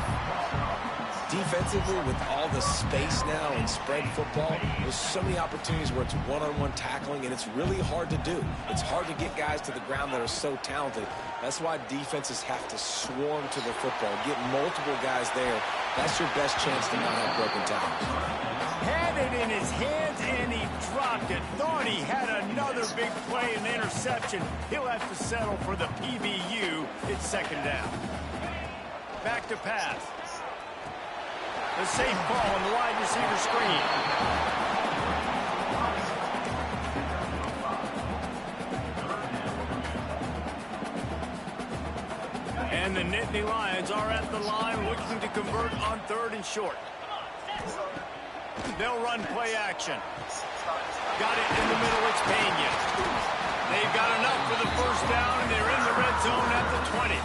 Defensively, with all the space now in spread football, there's so many opportunities where it's one-on-one tackling, and it's really hard to do. It's hard to get guys to the ground that are so talented. That's why defenses have to swarm to the football, get multiple guys there. That's your best chance to not have broken tackles. Had it in his hands, and he dropped it. Thought he had another big play, an interception. He'll have to settle for the PBU. It's 2nd down. Back to pass. The safe ball on the wide receiver screen. And the Nittany Lions are at the line looking to convert on 3rd and short. They'll run play action. Got it in the middle, it's Pena. They've got enough for the first down, and they're in the red zone at the 20.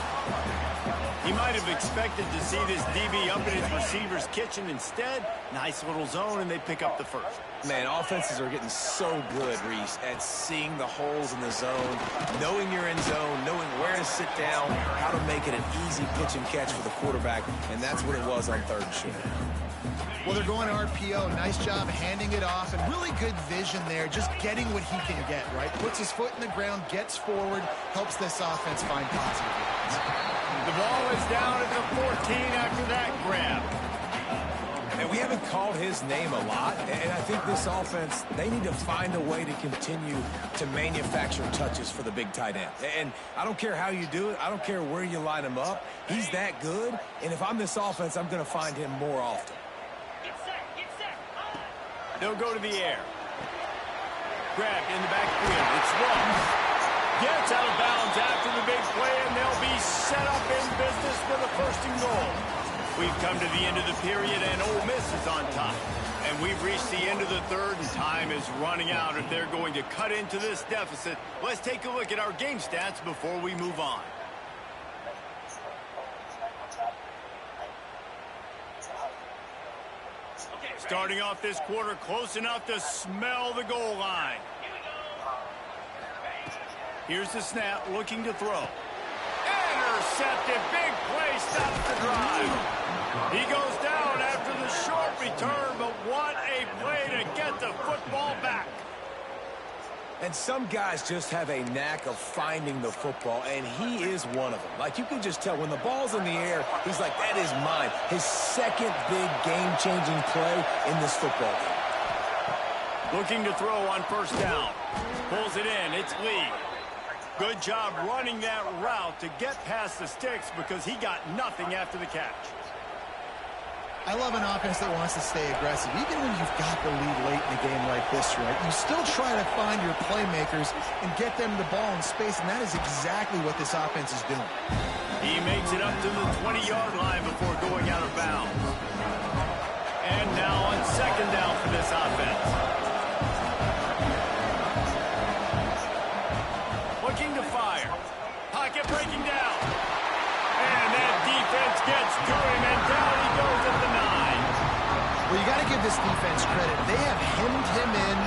He might have expected to see this DB up in his receiver's kitchen. Instead, nice little zone, and they pick up the first. Man, offenses are getting so good, Reese, at seeing the holes in the zone, knowing you're in zone, knowing where to sit down, how to make it an easy pitch and catch for the quarterback, and that's what it was on 3rd and short. Well, they're going RPO. Nice job handing it off, and really good vision there, just getting what he can get, right? Puts his foot in the ground, gets forward, helps this offense find positive yards. The ball is down at the 14 after that grab. And we haven't called his name a lot, and I think this offense, they need to find a way to continue to manufacture touches for the big tight end. And I don't care how you do it. I don't care where you line him up. He's that good, and if I'm this offense, I'm going to find him more often. They'll go to the air. Grabbed in the backfield. It's Ross. Gets out of bounds after the big play, and they'll be set up in business for the first and goal. We've come to the end of the period, and Ole Miss is on top. And we've reached the end of the third, and time is running out if they're going to cut into this deficit. Let's take a look at our game stats before we move on. Starting off this quarter, close enough to smell the goal line. Here's the snap, looking to throw. Intercepted, big play, stops the drive. He goes down after the short return, but what a play to get the football back. And some guys just have a knack of finding the football, and he is one of them. Like, you can just tell when the ball's in the air, he's like, that is mine. His second big game-changing play in this football game. Looking to throw on first down. Pulls it in. It's Lee. Good job running that route to get past the sticks because he got nothing after the catch. I love an offense that wants to stay aggressive. Even when you've got the lead late in a game like this, right, you still try to find your playmakers and get them the ball in space, and that is exactly what this offense is doing. He makes it up to the 20-yard line before going out of bounds. And now on second down for this offense. Looking to fire. Pocket breaking down. And that defense gets to him, and down he goes at the 9. Well, you got to give this defense credit. They have hemmed him in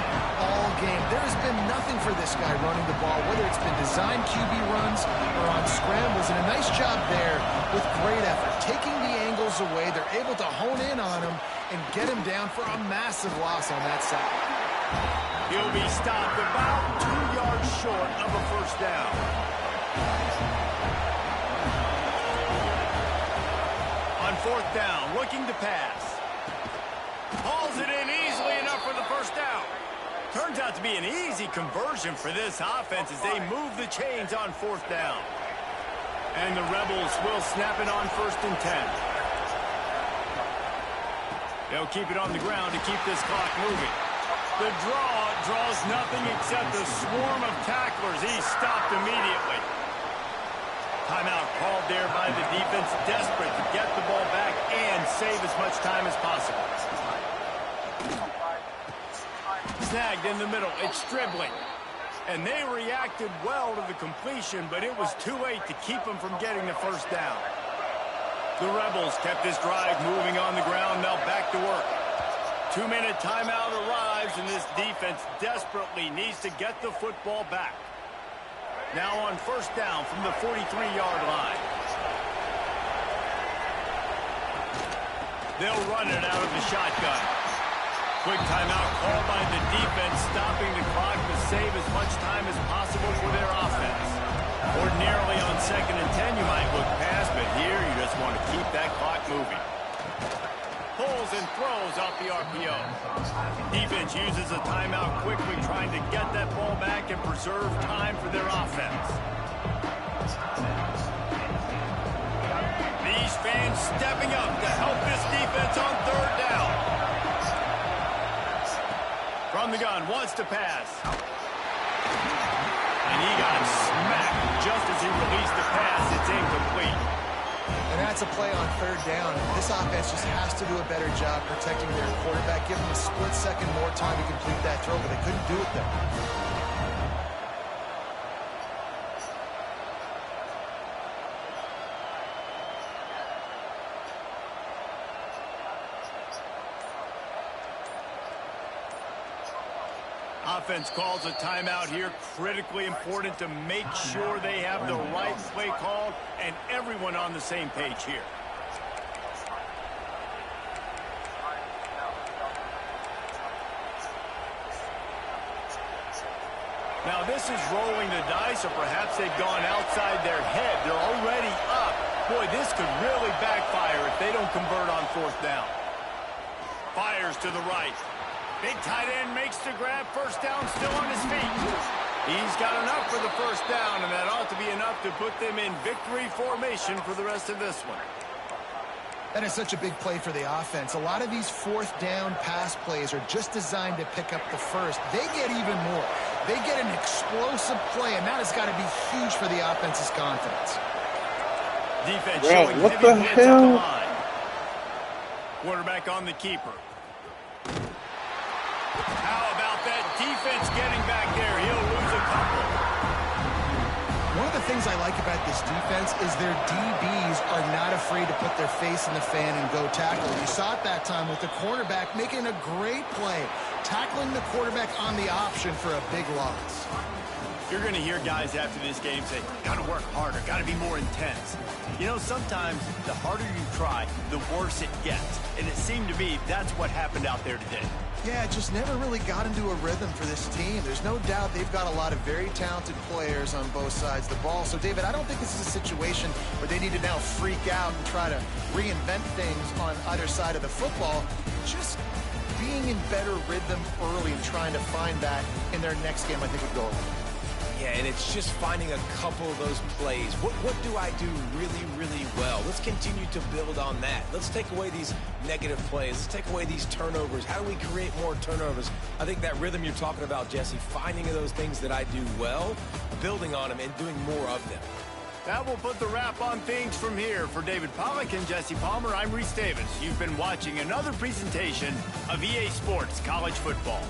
all game. There has been nothing for this guy running the ball, whether it's been designed QB runs or on scrambles, and a nice job there with great effort. Taking the angles away, they're able to hone in on him and get him down for a massive loss on that side. He'll be stopped about 2 yards short of a first down. On fourth down, looking to pass. Hauls it in easily enough for the first down. Turns out to be an easy conversion for this offense as they move the chains on fourth down. And the Rebels will snap it on first and 10. They'll keep it on the ground to keep this clock moving. The draw draws nothing except a swarm of tacklers. He's stopped immediately. Timeout called there by the defense, desperate to get the ball back and save as much time as possible. Snagged in the middle. It's Stribling. And they reacted well to the completion, but it was too late to keep them from getting the first down. The Rebels kept this drive moving on the ground. Now back to work. 2-minute timeout arrives, and this defense desperately needs to get the football back. Now on first down from the 43-yard line. They'll run it out of the shotgun. Quick timeout called by the defense, stopping the clock to save as much time as possible for their offense. Ordinarily on second and 10, you might look past, but here you just want to keep that clock moving. Pulls and throws off the RPO. Defense uses a timeout quickly, trying to get that ball back and preserve time for their offense. These fans stepping up to help this defense on third down. From the gun, wants to pass. And he got smacked just as he released the pass. It's incomplete. And that's a play on third down. This offense just has to do a better job protecting their quarterback, give them a split second more time to complete that throw, but they couldn't do it there. Offense calls a timeout here. Critically important to make sure they have the right play called and everyone on the same page here. Now this is rolling the dice, or perhaps they've gone outside their head. They're already up Boy, this could really backfire if they don't convert on fourth down. Fires to the right. Big tight end makes the grab. First down, still on his feet. He's got enough for the first down, and that ought to be enough to put them in victory formation for the rest of this one. That is such a big play for the offense. A lot of these fourth down pass plays are just designed to pick up the first. They get even more. They get an explosive play, and that has got to be huge for the offense's confidence. Defense Bro, showing what heavy the blitz hell? at the line. Quarterback on the keeper. How about that defense getting back there? He'll lose a couple. One of the things I like about this defense is their DBs are not afraid to put their face in the fan and go tackle. You saw it that time with the cornerback making a great play, tackling the quarterback on the option for a big loss. You're going to hear guys after this game say, got to work harder, got to be more intense. You know, sometimes the harder you try, the worse it gets. And it seemed to me that's what happened out there today. Yeah, it just never really got into a rhythm for this team. There's no doubt they've got a lot of very talented players on both sides of the ball. So, David, I don't think this is a situation where they need to now freak out and try to reinvent things on either side of the football. Just being in better rhythm early and trying to find that in their next game, I think would go along. Yeah, and it's just finding a couple of those plays. What do I do really, really well? Let's continue to build on that. Let's take away these negative plays. Let's take away these turnovers. How do we create more turnovers? I think that rhythm you're talking about, Jesse, finding those things that I do well, building on them, and doing more of them. That will put the wrap on things from here. For David Pollack and Jesse Palmer, I'm Reese Davis. You've been watching another presentation of EA Sports College Football.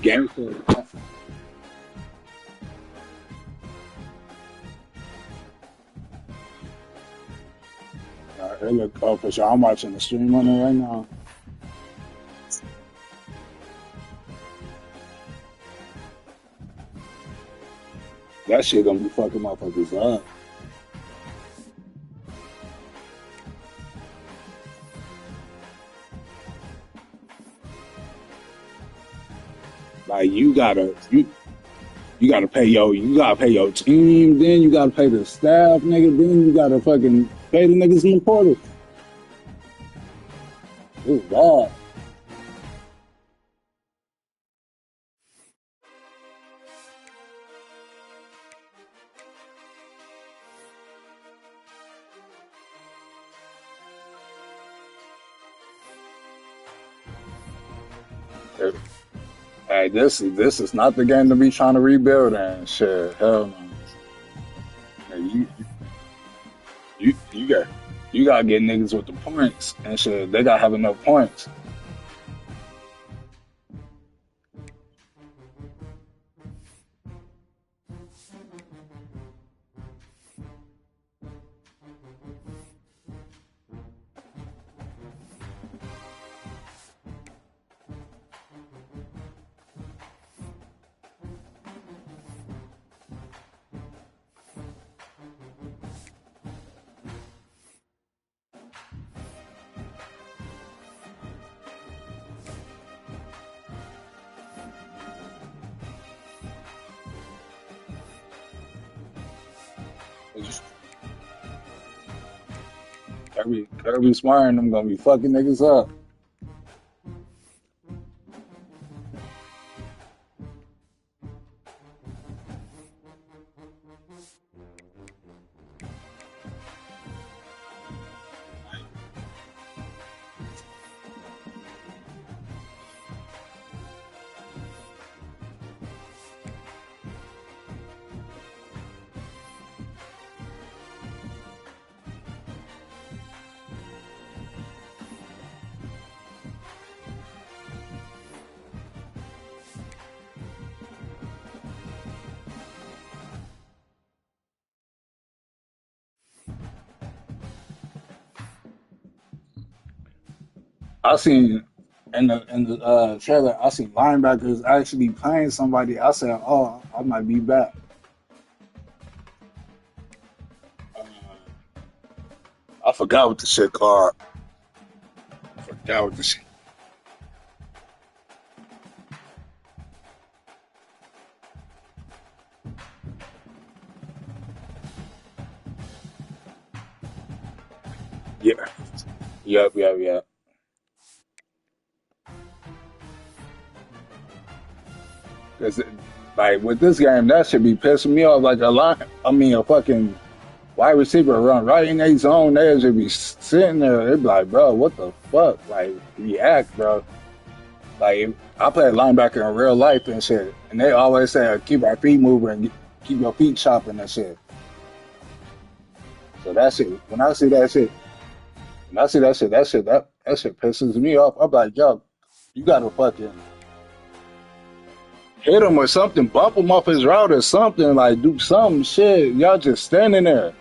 Game. Hey, look, oh, for sure. I'm watching the stream on it right now. That shit gonna be fucking motherfuckers up. Like you gotta pay your team, then you gotta pay the staff, nigga, then you gotta fucking pay the niggas in the portal. It's bad. Hey, this is not the game to be trying to rebuild and shit. Hell no. Hey, you gotta get niggas with the points and shit. They gotta have enough points. Kirby Smart and them gonna be fucking niggas up. I seen in the trailer, I seen linebackers actually playing somebody. I said, "Oh, I might be back." Uh, I forgot what the shit called. I forgot what the shit. Yeah, yep. 'Cause like with this game, that should be pissing me off. Like a fucking wide receiver run right in their zone. They should be sitting there. They be like, bro, what the fuck? Like, react, bro. Like, I play linebacker in real life and shit, and they always say, keep our feet moving and keep your feet chopping and shit. So that shit, when I see that shit, that shit pisses me off. I'm like, yo, you gotta fucking hit him or something, bump him off his route or something, like do some shit. Y'all just standing there.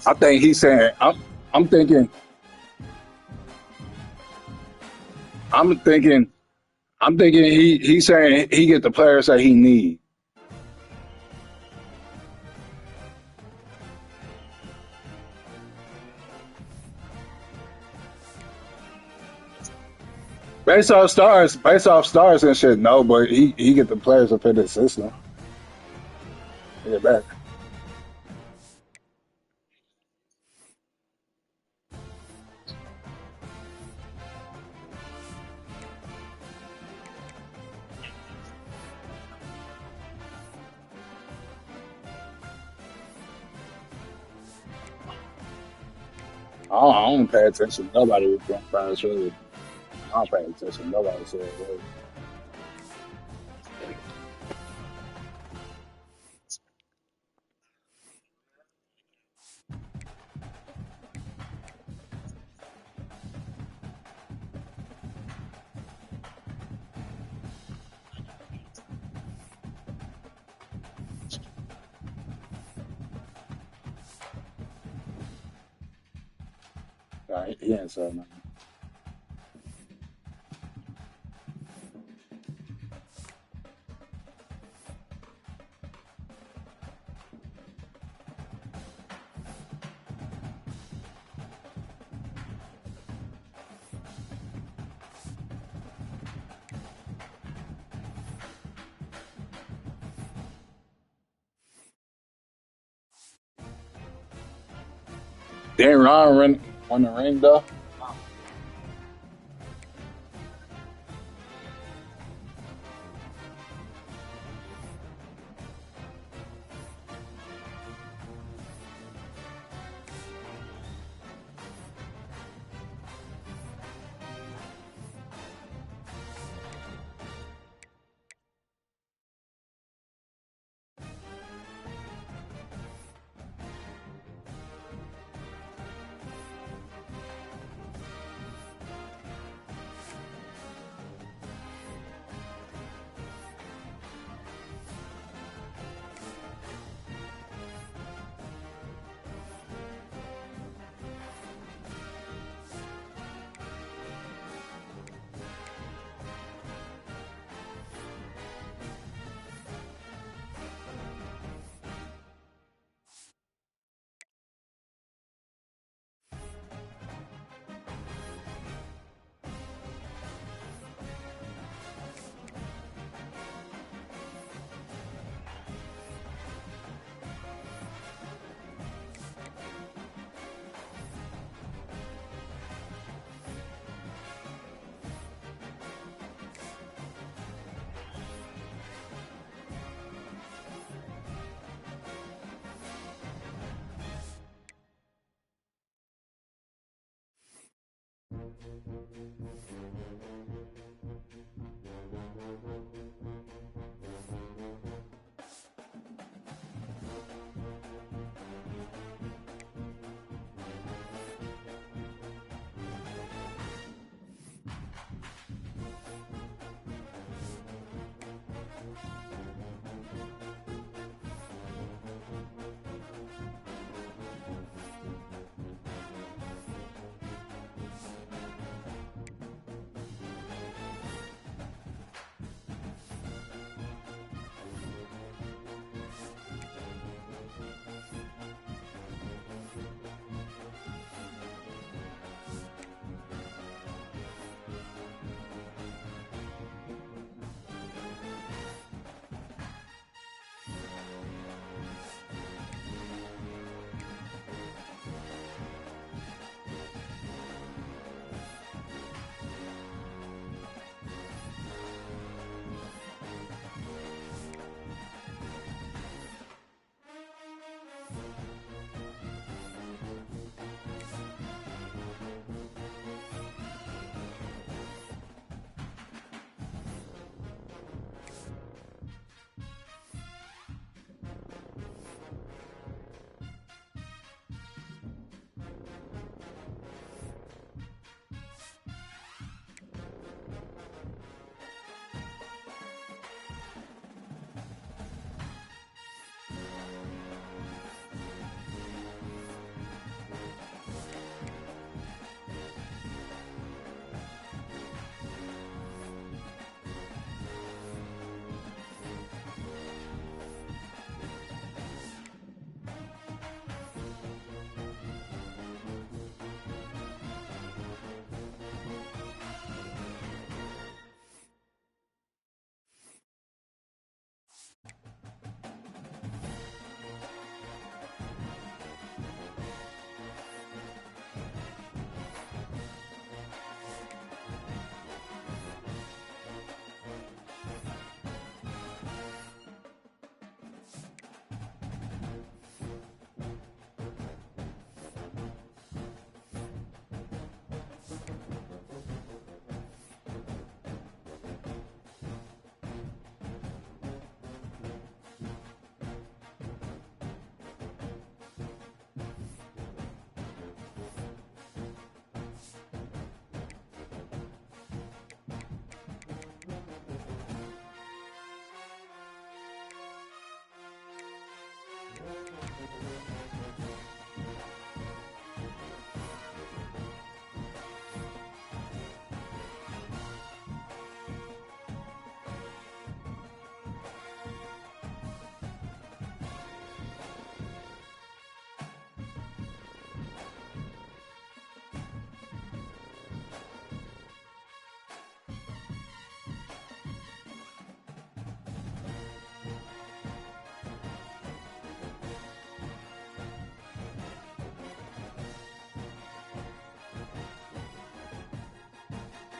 I think he's saying. I'm thinking. I'm thinking. I'm thinking he's saying he get the players that he need. Based off stars and shit. No, but he get the players to fit his system. Get back. I don't pay attention. Nobody was going fast really. I don't pay attention. Nobody said really. Nah, he ain't said nothing. Didn't Ron win the ring though?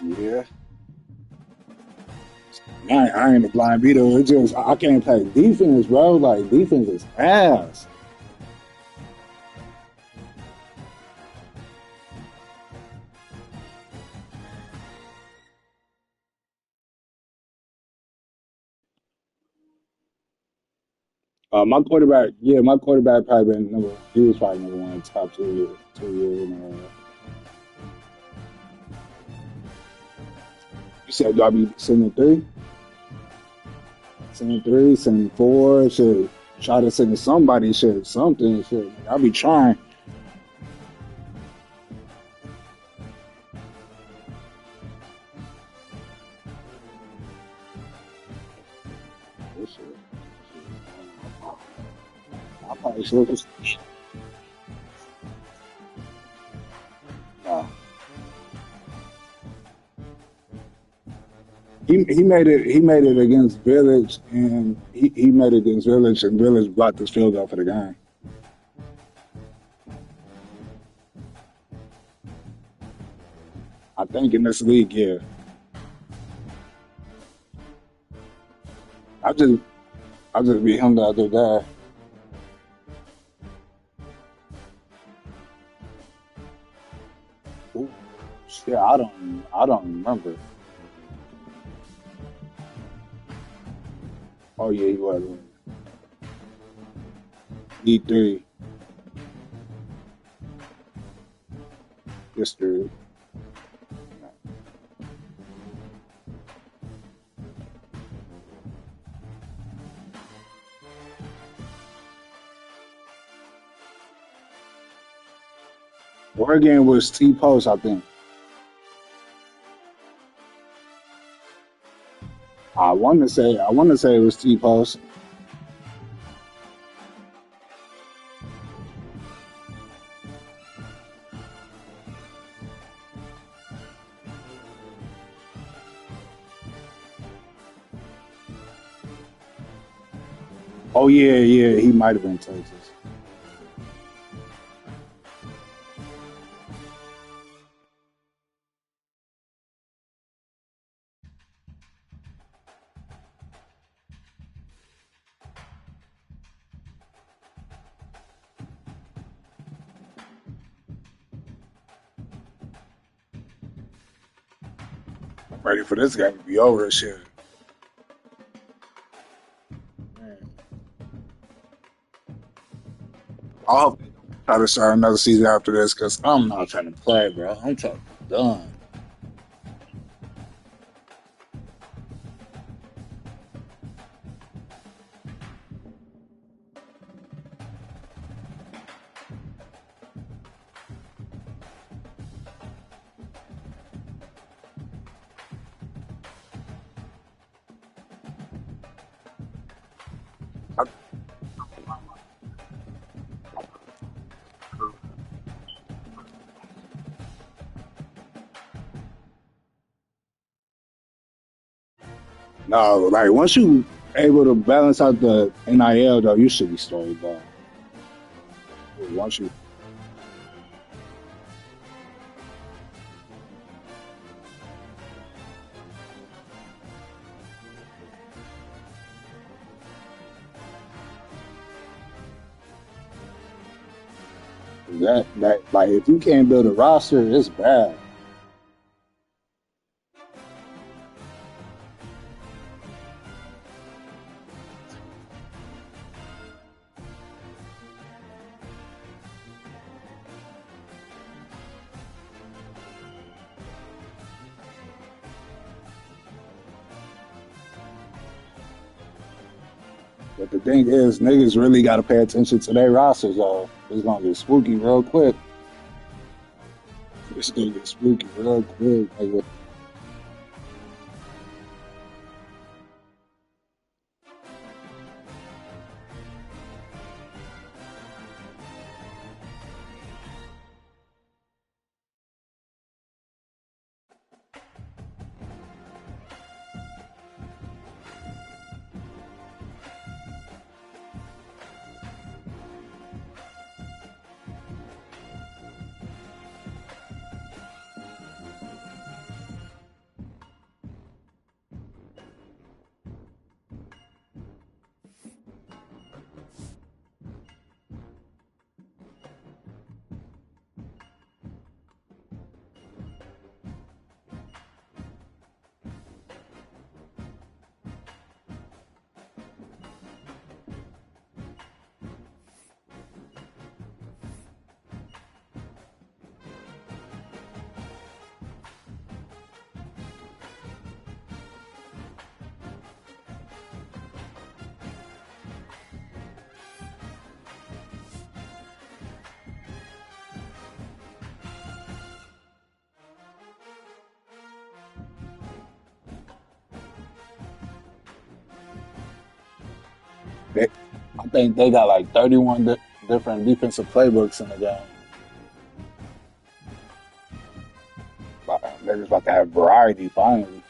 Yeah. I ain't a blind beater. It's just I can't play defense, bro. Like defense is ass. My quarterback, yeah, my quarterback probably been number. He was probably number one, top 2 years, 2 years in a row. You said do I be sending three, sending four, shit. Try to send somebody, shit, something, shit. I'll be trying. This shit. I probably should just. Nah. He made it against Village and he made it against Village and Village blocked his field goal for the game. I think in this league, yeah. I just beat him the other day. Ooh, shit, I don't remember. Oh yeah, he was. D3 history. Oregon was T Post, I think. I want to say it was T Post. Oh yeah, he might have been Texas. I'm ready for this game to be over and shit. Man. I hope they don't try to start another season after this because I'm not trying to play, bro. I'm trying to be done. No, like once you able to balance out the NIL though, you should be straight, bro. Once you that like if you can't build a roster, it's bad. But the thing is, niggas really got to pay attention to their rosters, though. It's gonna get spooky real quick. It's gonna get spooky real quick. Like, They, I think they got like 31 different defensive playbooks in the game. They're just about to have variety finally.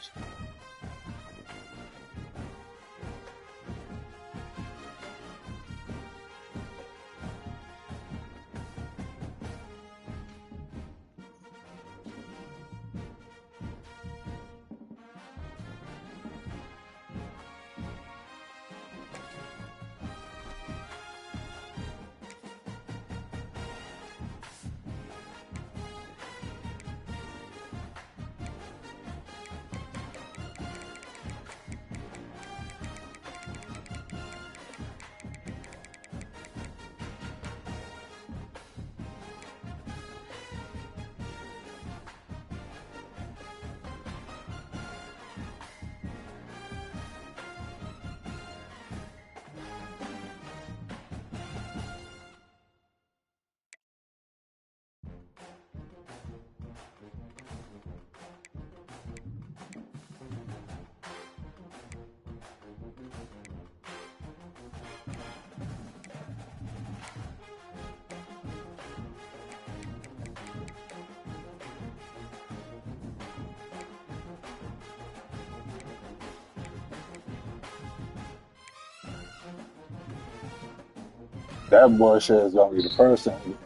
That bullshit is gonna be the person who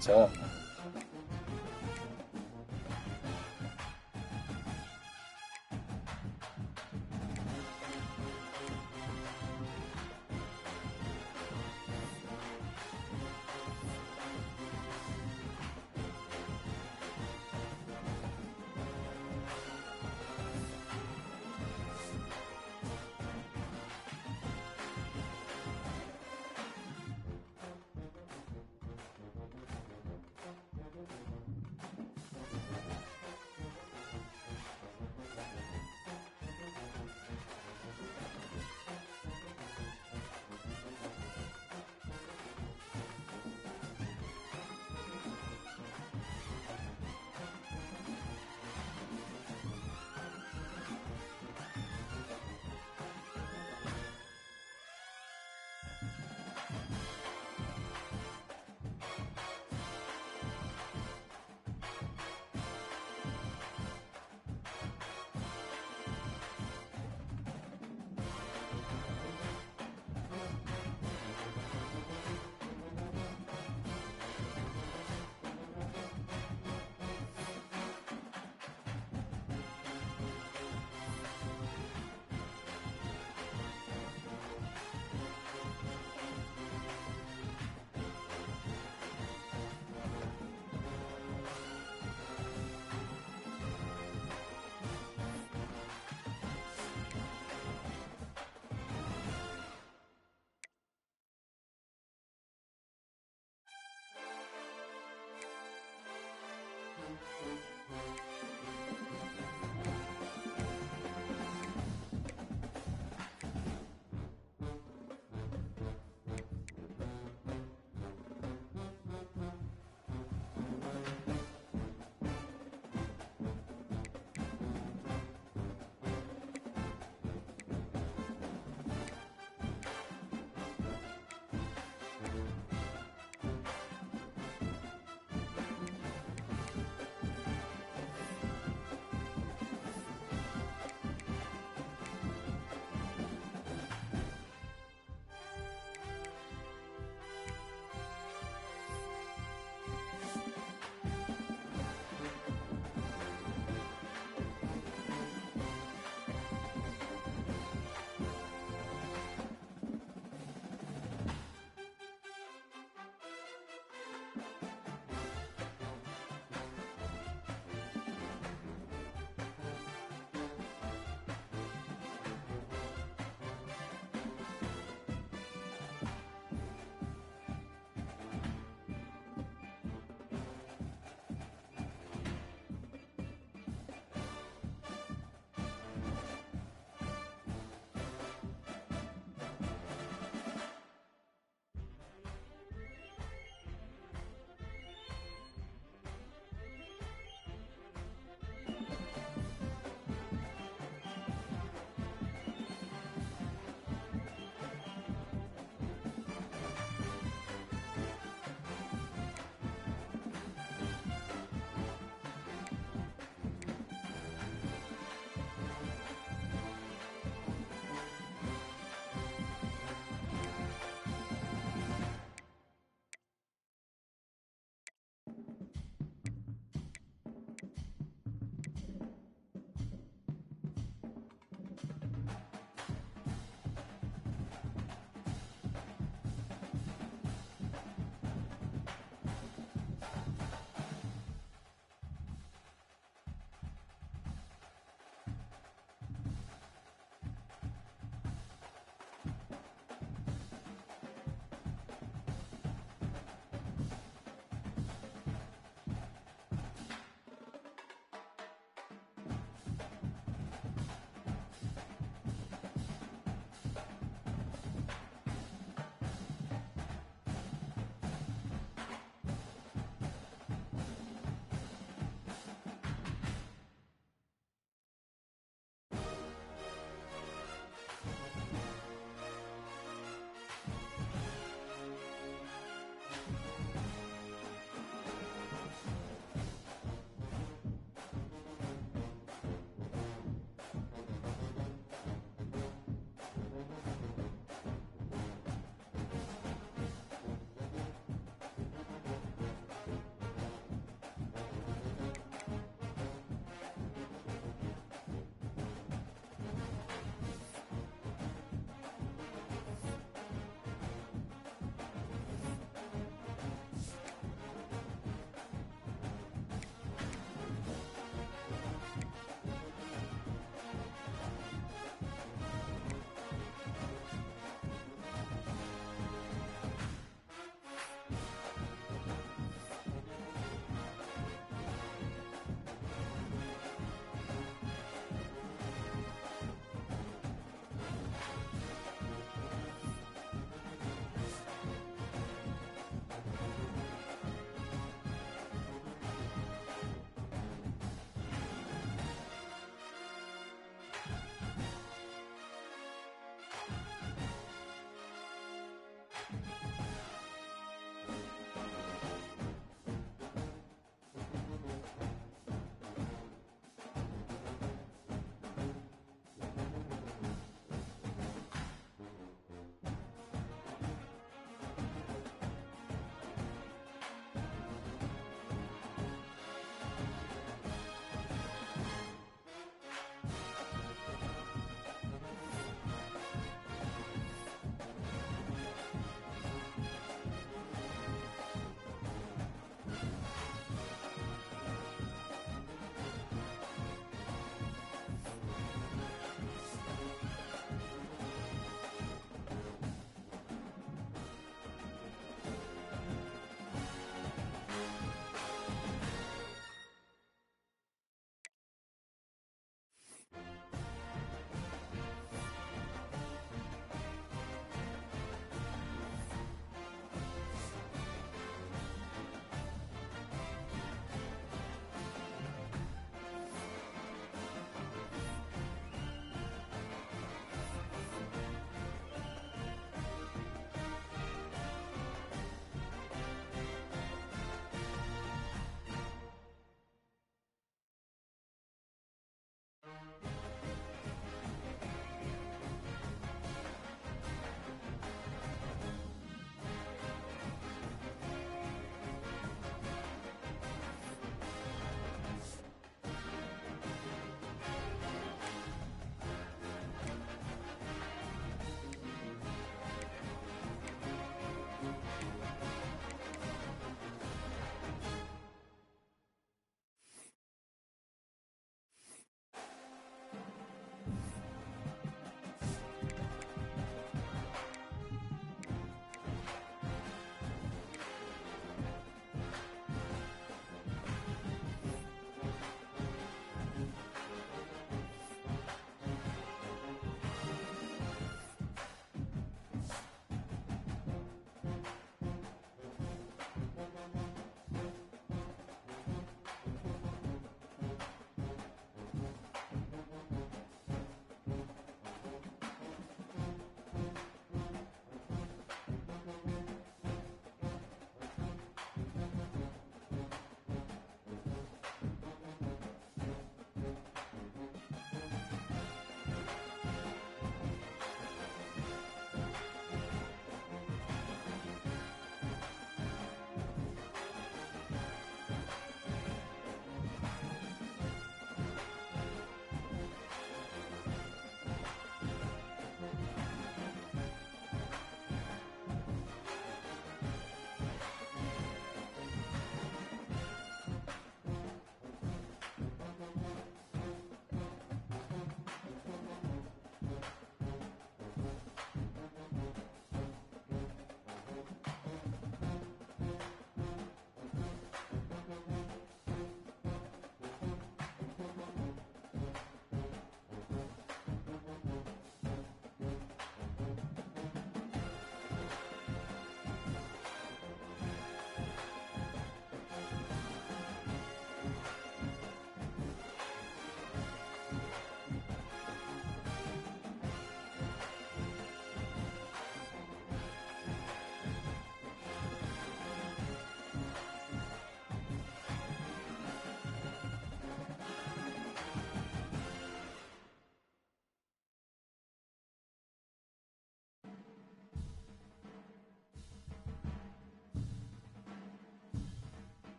tell me.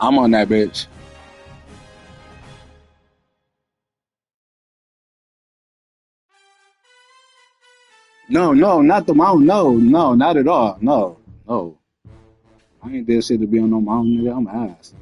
I'm on that bitch. No, not the mountain. No, not at all. No. I ain't that shit to be on no mountain, nigga. I'm ass.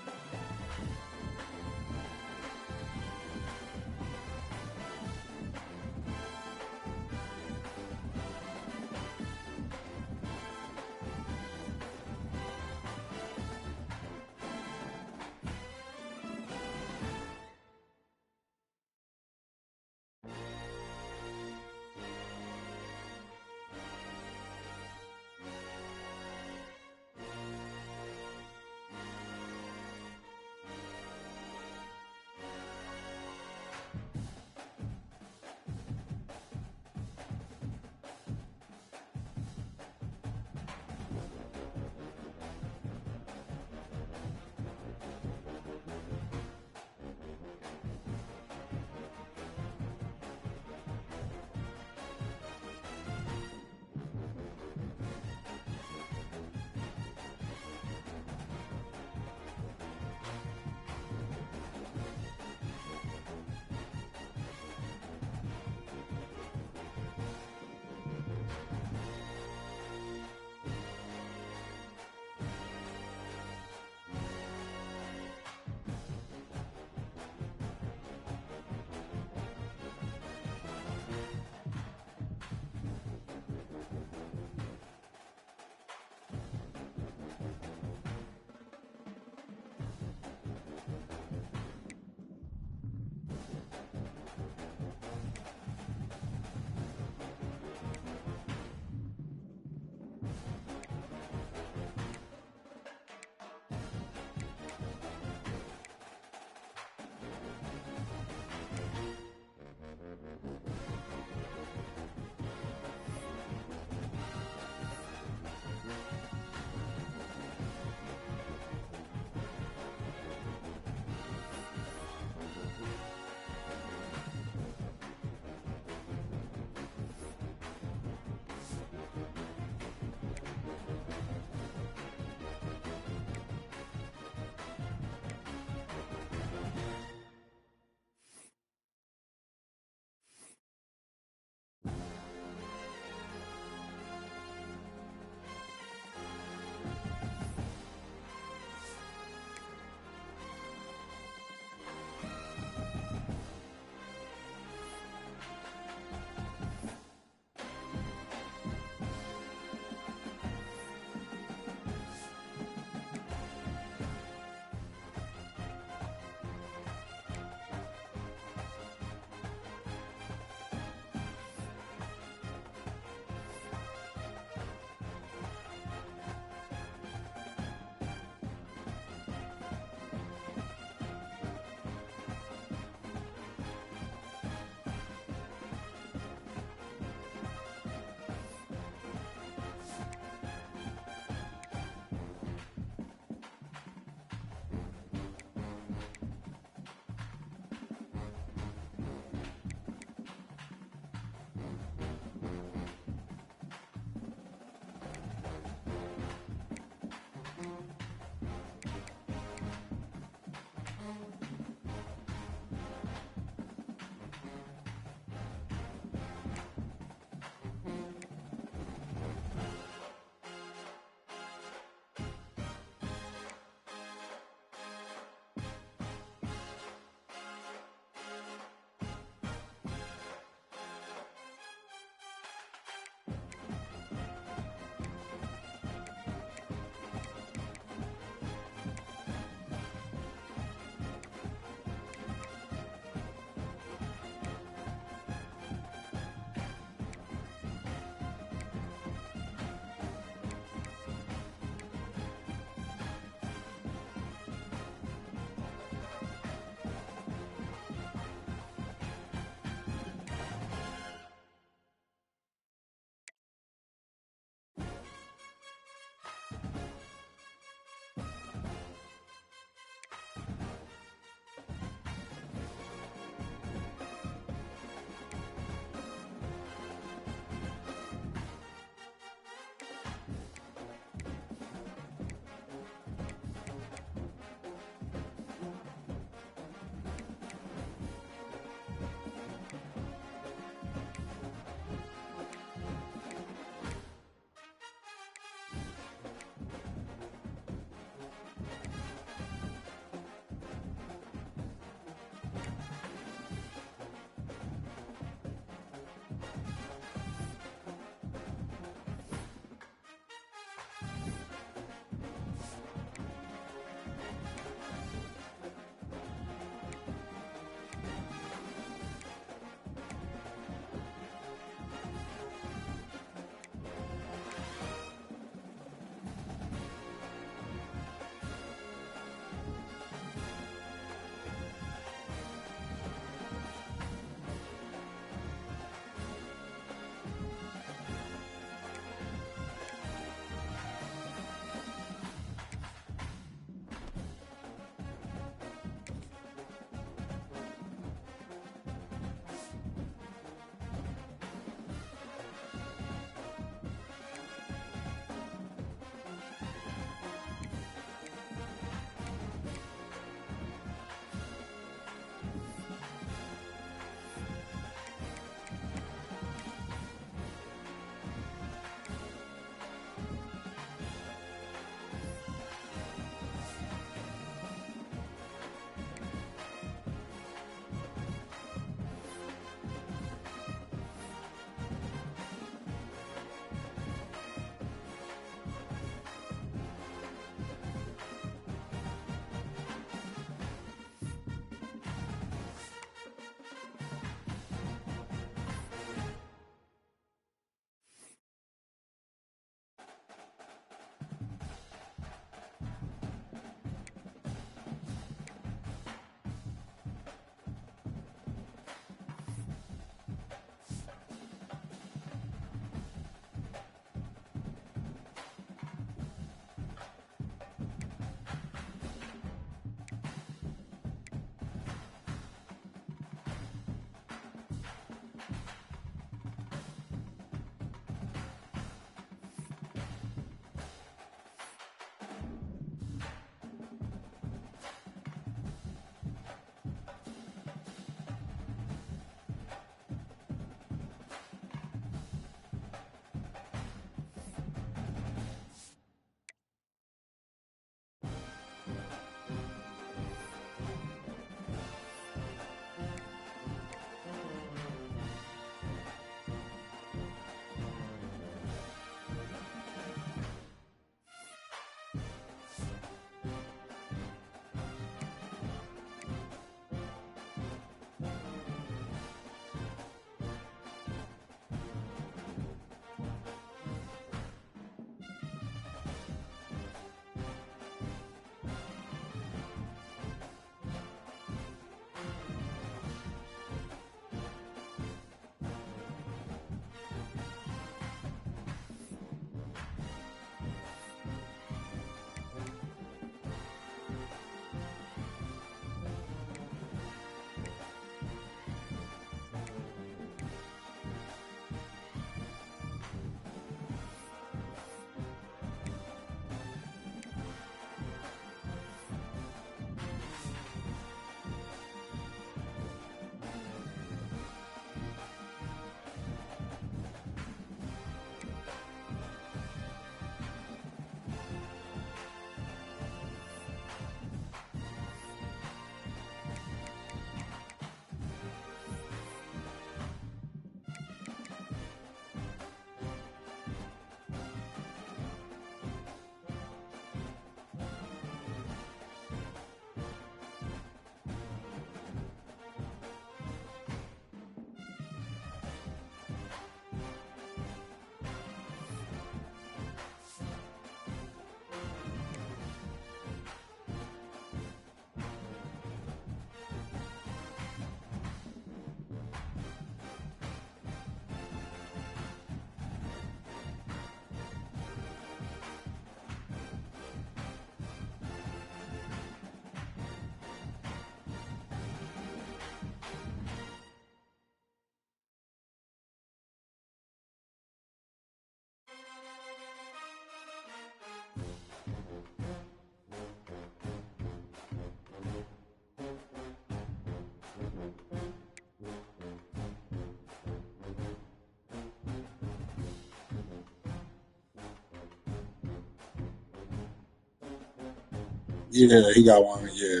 Yeah, he got one. Yeah.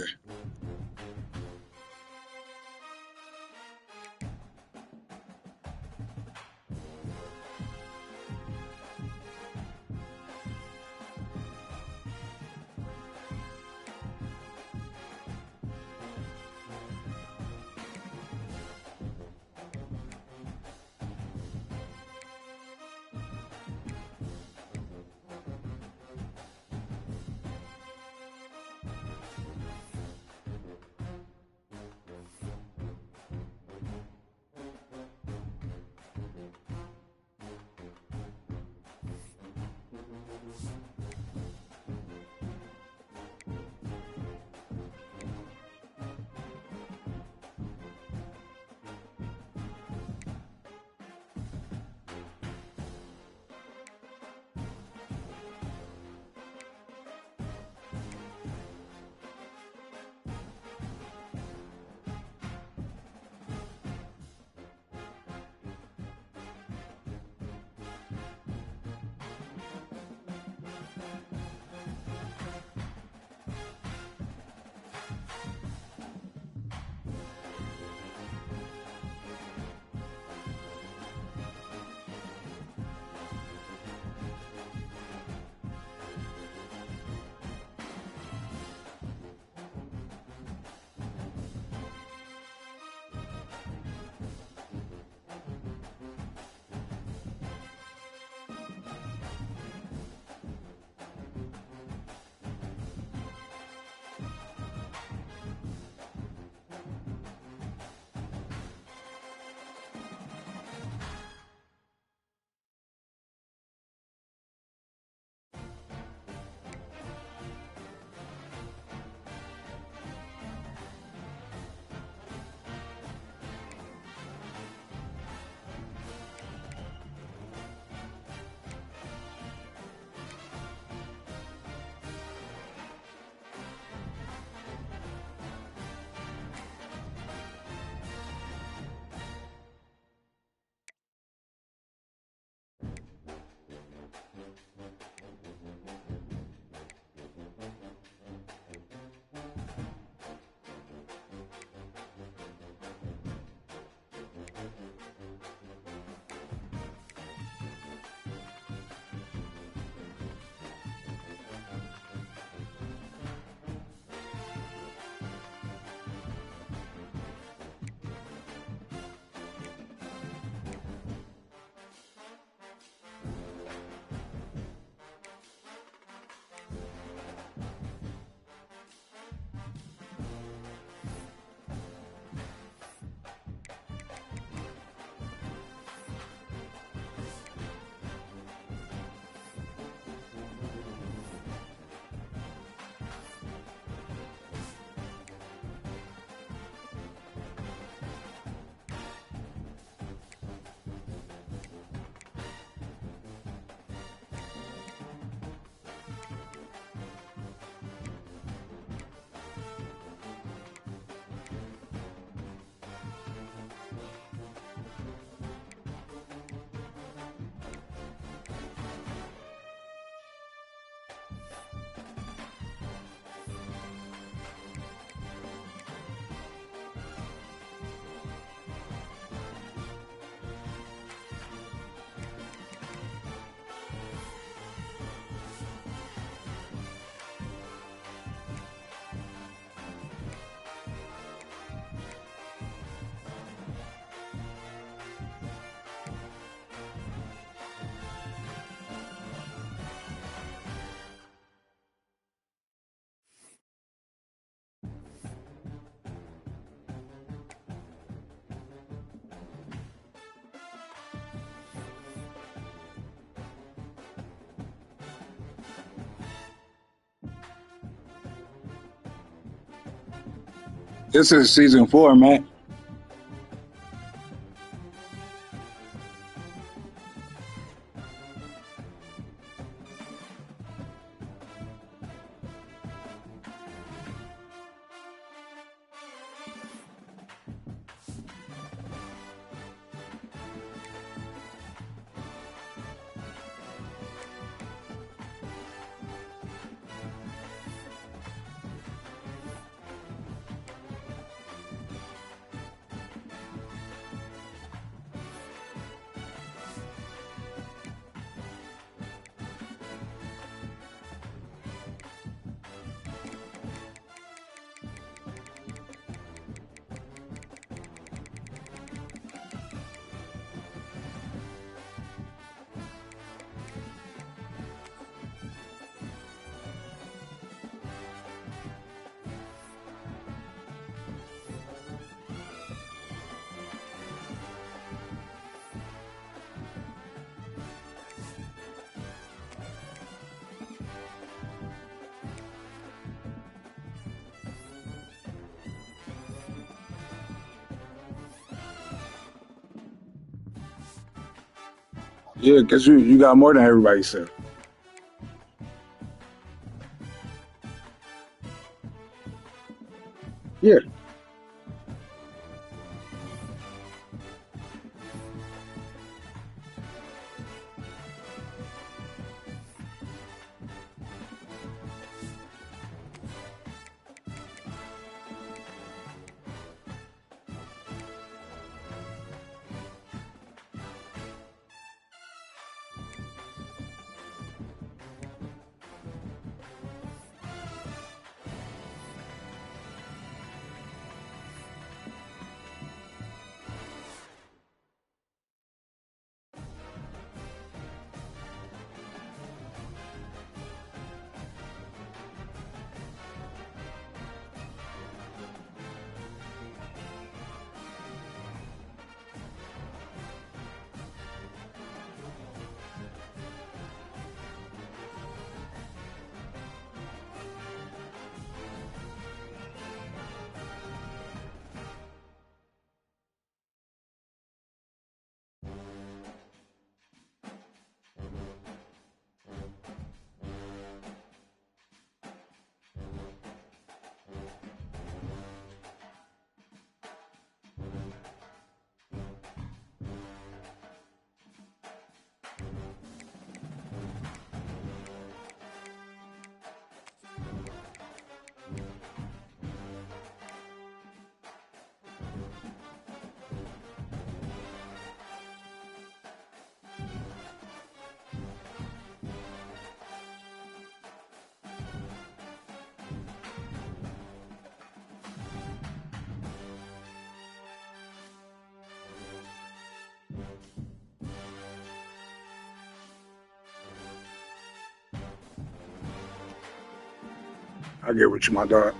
This is season 4, man. Yeah, because you got more than everybody said. Yeah. I get with you, my dog.